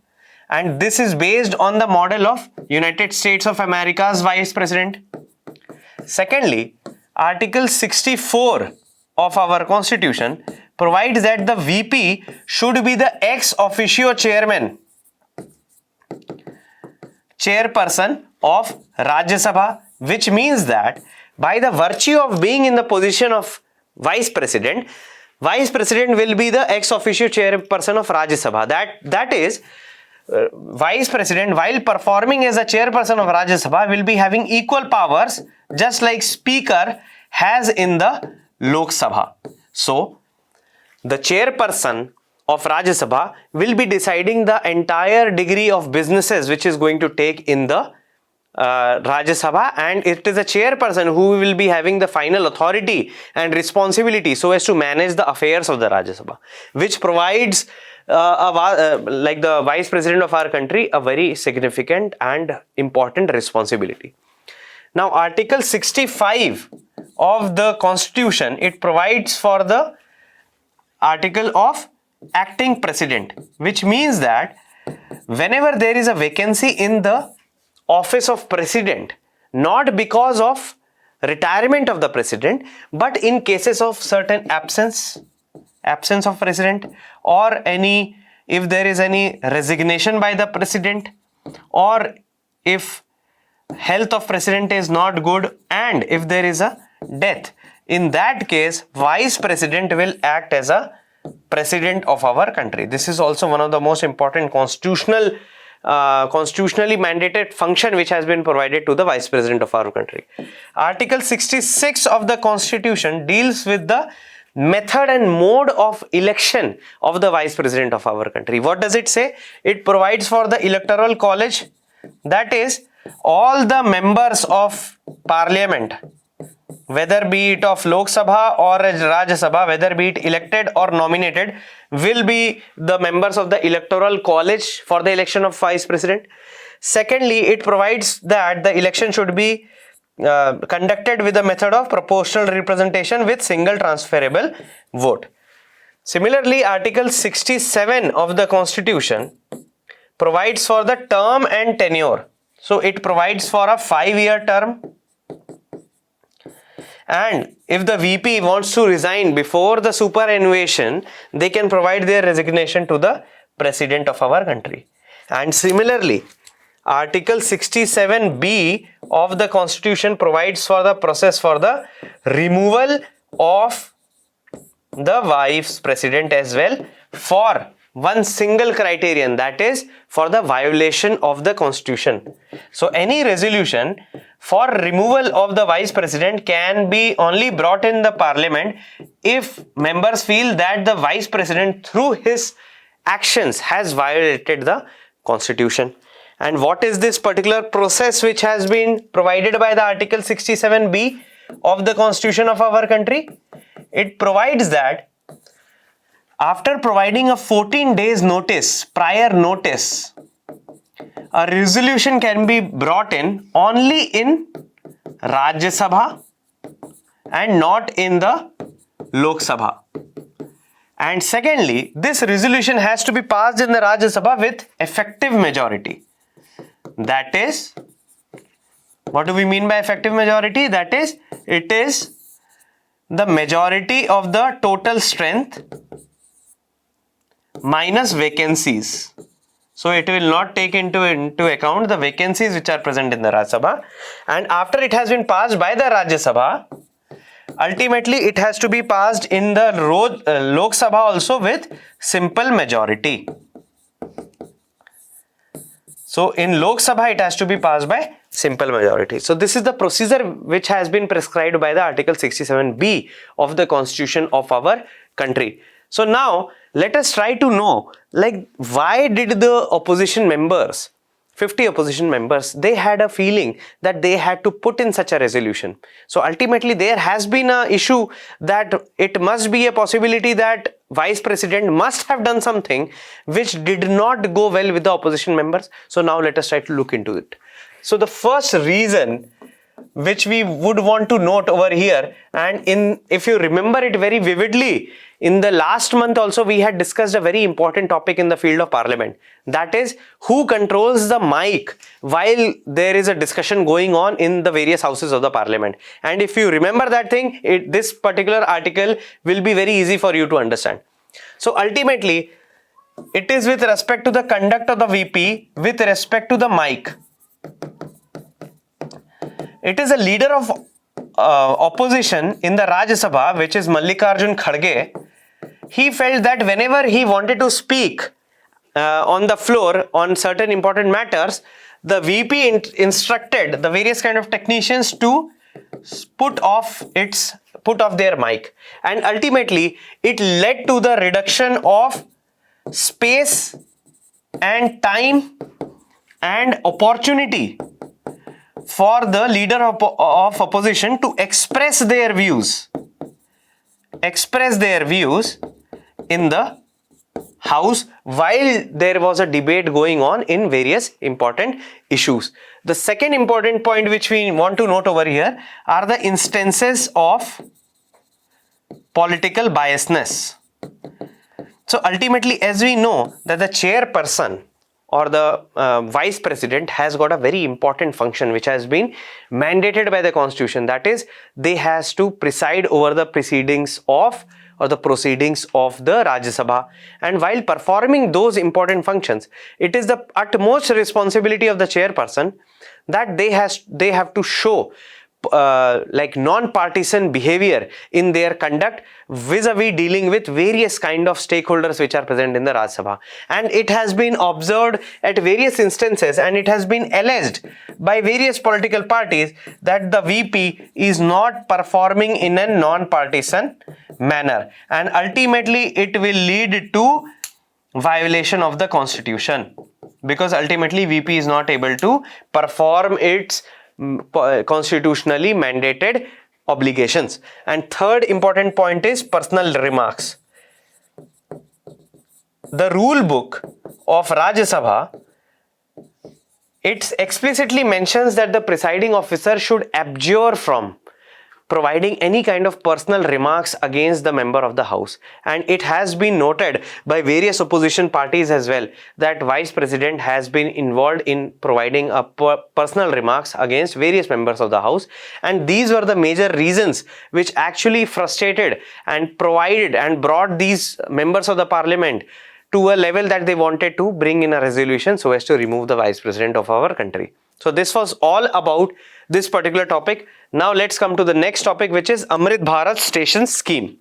and this is based on the model of United States of America's vice president. Secondly, article 64 of our constitution provides that the VP should be the ex officio chairperson of Rajya Sabha, which means that by the virtue of being in the position of vice president will be the ex officio chairperson of Rajya Sabha. That is, vice president, while performing as a chairperson of Rajya Sabha, will be having equal powers just like speaker has in the Lok Sabha. So the chairperson of Rajya Sabha will be deciding the entire degree of businesses which is going to take in the Rajya Sabha, and it is a chairperson who will be having the final authority and responsibility so as to manage the affairs of the Rajya Sabha, which provides like the vice president of our country a very significant and important responsibility. Now article 65 of the constitution, it provides for the article of acting president, which means that whenever there is a vacancy in the office of president, not because of retirement of the president, but in cases of certain absence of president, or if there is any resignation by the president, or if health of president is not good, and if there is a death, in that case vice president will act as a president of our country. This is also one of the most important constitutionally mandated function which has been provided to the vice president of our country. Article 66 of the constitution deals with the method and mode of election of the vice president of our country. What does it say? It provides for the electoral college, that is, all the members of parliament, whether be it of Lok Sabha or Rajya Sabha, whether be it elected or nominated, will be the members of the electoral college for the election of vice president. Secondly, it provides that the election should be conducted with the method of proportional representation with single transferable vote. Similarly, Article 67 of the Constitution provides for the term and tenure. So it provides for a 5-year term, and if the VP wants to resign before the superannuation, they can provide their resignation to the President of our country. And similarly, Article 67B of the Constitution provides for the process for the removal of the Vice President as well, for one single criterion, that is for the violation of the Constitution. So any resolution for removal of the Vice President can be only brought in the Parliament if members feel that the Vice President through his actions has violated the Constitution. And what is this particular process which has been provided by the Article 67B of the Constitution of our country? It provides that after providing a 14 days notice, prior notice, a resolution can be brought in only in Rajya Sabha and not in the Lok Sabha. And secondly, this resolution has to be passed in the Rajya Sabha with effective majority. That is, what do we mean by effective majority? That is, it is the majority of the total strength minus vacancies. So it will not take into account the vacancies which are present in the Rajya Sabha. And after it has been passed by the Rajya Sabha, ultimately it has to be passed in the Lok Sabha also with simple majority. So in Lok Sabha it has to be passed by simple majority. So this is the procedure which has been prescribed by the Article 67B of the Constitution of our country. So now let us try to know, like, why did the opposition members, 50 opposition members, they had a feeling that they had to put in such a resolution. So ultimately there has been an issue that it must be a possibility that Vice President must have done something which did not go well with the opposition members. So now let us try to look into it. So the first reason which we would want to note over here, and if you remember it very vividly, in the last month also we had discussed a very important topic in the field of parliament, that is who controls the mic while there is a discussion going on in the various houses of the parliament. And if you remember that thing, this particular article will be very easy for you to understand. So ultimately it is with respect to the conduct of the VP with respect to the mic. It is a leader of opposition in the Rajya Sabha, which is Mallikarjun Kharge. He felt that whenever he wanted to speak on the floor on certain important matters, the VP instructed the various kind of technicians to put off their mic, and ultimately it led to the reduction of space and time and opportunity for the leader of opposition to express their views in the house while there was a debate going on in various important issues. The second important point which we want to note over here are the instances of political biasness. So ultimately, as we know that the chairperson or the vice president has got a very important function which has been mandated by the constitution, that is they has to preside over the proceedings of the Rajya Sabha, and while performing those important functions, it is the utmost responsibility of the chairperson that they have to show like non-partisan behavior in their conduct vis-a-vis dealing with various kind of stakeholders which are present in the Rajya Sabha. And it has been observed at various instances, and it has been alleged by various political parties that the VP is not performing in a non-partisan manner, and ultimately it will lead to violation of the constitution, because ultimately VP is not able to perform its constitutionally mandated obligations. And third important point is personal remarks. The rule book of Rajya Sabha, it explicitly mentions that the presiding officer should abjure from providing any kind of personal remarks against the member of the house. And it has been noted by various opposition parties as well that vice president has been involved in providing a personal remarks against various members of the house, and these were the major reasons which actually frustrated and provided and brought these members of the parliament to a level that they wanted to bring in a resolution so as to remove the vice president of our country. So this was all about this particular topic. Now let's come to the next topic, which is Amrit Bharat Station Scheme.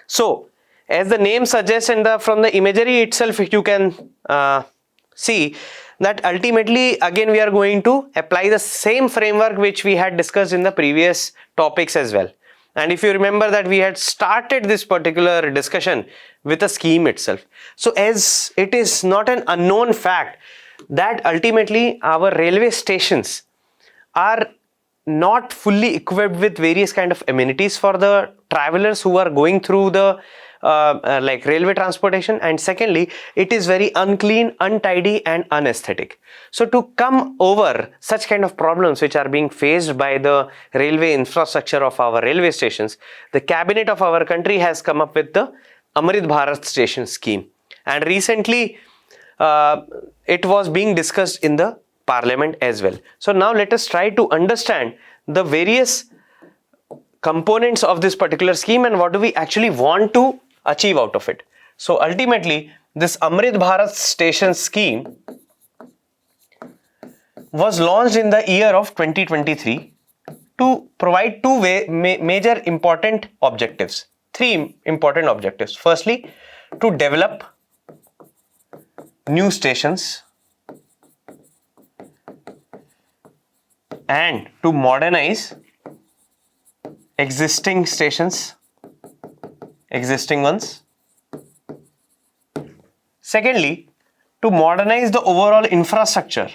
So as the name suggests and from the imagery itself you can see that ultimately again we are going to apply the same framework which we had discussed in the previous topics as well. And if you remember that we had started this particular discussion with a scheme itself. So as it is not an unknown fact that ultimately our railway stations are not fully equipped with various kind of amenities for the travelers who are going through the like railway transportation, and secondly it is very unclean, untidy and unaesthetic. So to come over such kind of problems which are being faced by the railway infrastructure of our railway stations, the cabinet of our country has come up with the Amrit Bharat Station Scheme, and recently it was being discussed in the parliament as well. So now let us try to understand the various components of this particular scheme and what do we actually want to achieve out of it. So ultimately this Amrit Bharat Station Scheme was launched in the year of 2023 to provide two major important objectives, three important objectives. Firstly, to develop new stations and to modernize existing stations, existing ones. Secondly, to modernize the overall infrastructure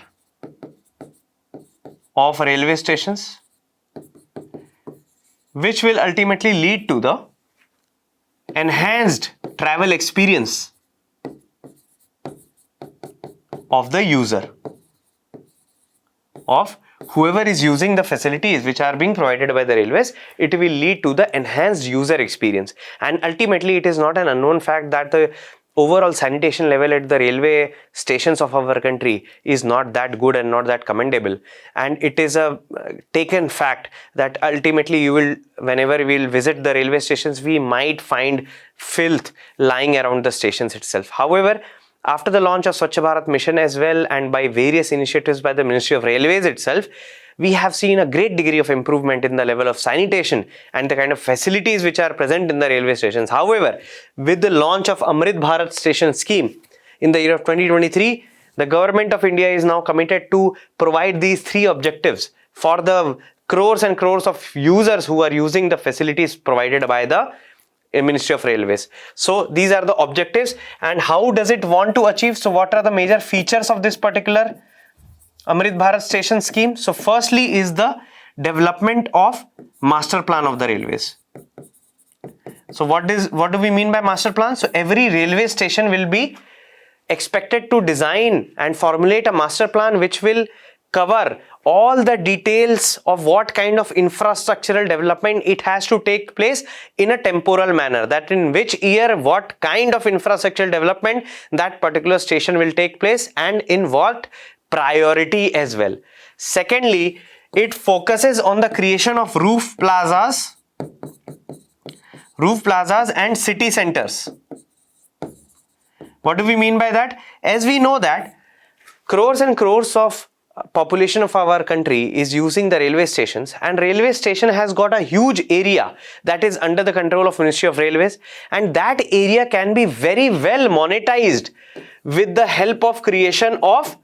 of railway stations, which will ultimately lead to the enhanced travel experience of the user, of whoever is using the facilities which are being provided by the railways. It will lead to the enhanced user experience, and ultimately it is not an unknown fact that the overall sanitation level at the railway stations of our country is not that good and not that commendable, and it is a taken fact that ultimately you will, whenever we will visit the railway stations, we might find filth lying around the stations itself. However, after the launch of Swachh Bharat mission as well and by various initiatives by the Ministry of Railways itself, we have seen a great degree of improvement in the level of sanitation and the kind of facilities which are present in the railway stations. However, with the launch of Amrit Bharat Station Scheme in the year of 2023, the government of India is now committed to provide these three objectives for the crores and crores of users who are using the facilities provided by the Ministry of Railways. So these are the objectives, and how does it want to achieve? So what are the major features of this particular Amrit Bharat Station Scheme? So firstly is the development of master plan of the railways. So what do we mean by master plan? So every railway station will be expected to design and formulate a master plan which will cover all the details of what kind of infrastructural development it has to take place in a temporal manner, that in which year what kind of infrastructural development that particular station will take place and in what priority as well. Secondly, it focuses on the creation of roof plazas and city centers. What do we mean by that? As we know that crores and crores of population of our country is using the railway stations, and railway station has got a huge area that is under the control of Ministry of Railways, and that area can be very well monetized with the help of creation of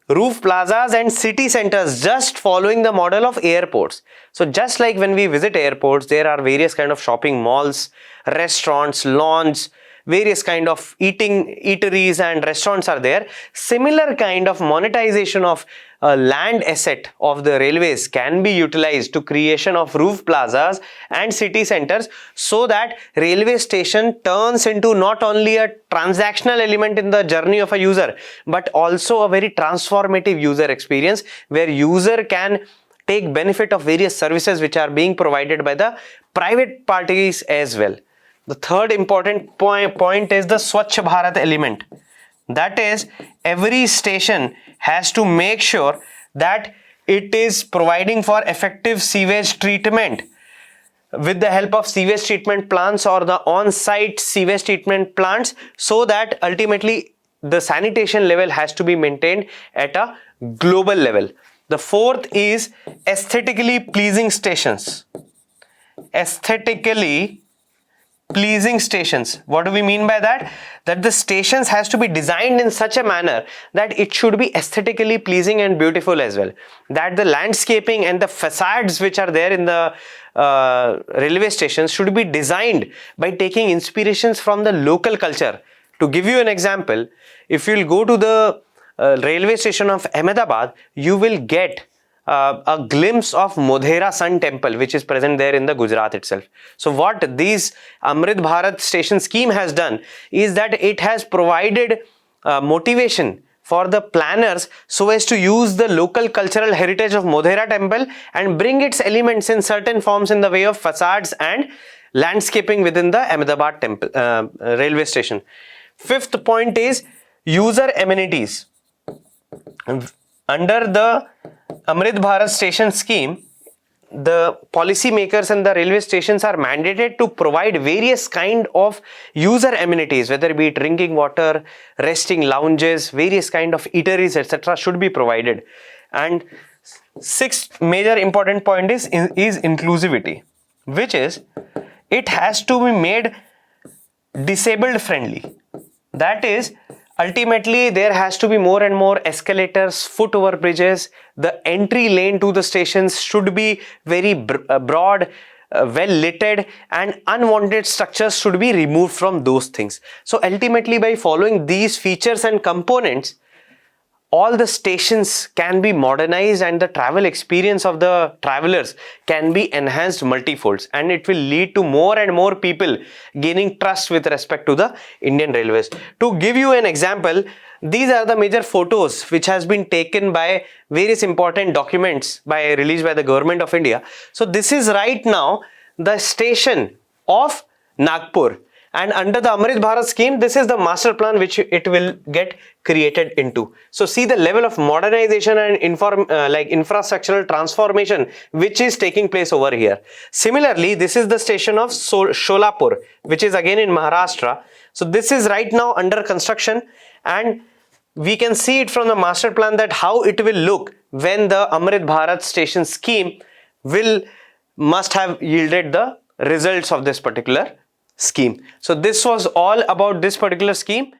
roof plazas and city centers, just following the model of airports. So just like when we visit airports, there are various kind of shopping malls, restaurants, lawns, various kind of eateries and restaurants are there. Similar kind of monetization of land asset of the railways can be utilized to creation of roof plazas and city centers, so that railway station turns into not only a transactional element in the journey of a user, but also a very transformative user experience where user can take benefit of various services which are being provided by the private parties as well. The third important point is the Swachh Bharat element. That is, every station has to make sure that it is providing for effective sewage treatment with the help of sewage treatment plants or the on-site sewage treatment plants, so that ultimately the sanitation level has to be maintained at a global level. The fourth is aesthetically pleasing stations. Aesthetically pleasing stations. What do we mean by that? That the stations has to be designed in such a manner that it should be aesthetically pleasing and beautiful as well. That the landscaping and the facades which are there in the railway stations should be designed by taking inspirations from the local culture. To give you an example, if you'll go to the railway station of Ahmedabad, you will get a glimpse of Modhera Sun Temple, which is present there in the Gujarat itself. So what these Amrit Bharat station scheme has done is that it has provided motivation for the planners so as to use the local cultural heritage of Modhera Temple and bring its elements in certain forms in the way of facades and landscaping within the Ahmedabad temple railway station. Fifth point is user amenities. Under the Amrit Bharat station scheme, the policymakers and the railway stations are mandated to provide various kind of user amenities, whether it be drinking water, resting lounges, various kind of eateries, etc. should be provided. And sixth major important point is inclusivity, which is it has to be made disabled friendly. That is, ultimately there has to be more and more escalators, foot over bridges. The entry lane to the stations should be very broad, well littered, and unwanted structures should be removed from those things. So ultimately, by following these features and components, all the stations can be modernized and the travel experience of the travelers can be enhanced multifolds, and it will lead to more and more people gaining trust with respect to the Indian Railways. To give you an example, these are the major photos which has been taken by various important documents released by the government of India. So this is right now the station of Nagpur. And under the Amrit Bharat scheme, this is the master plan which it will get created into. So see the level of modernization and infrastructural transformation which is taking place over here. Similarly, this is the station of Sholapur, which is again in Maharashtra. So this is right now under construction, and we can see it from the master plan that how it will look when the Amrit Bharat station scheme must have yielded the results of this particular scheme. So this was all about this particular scheme.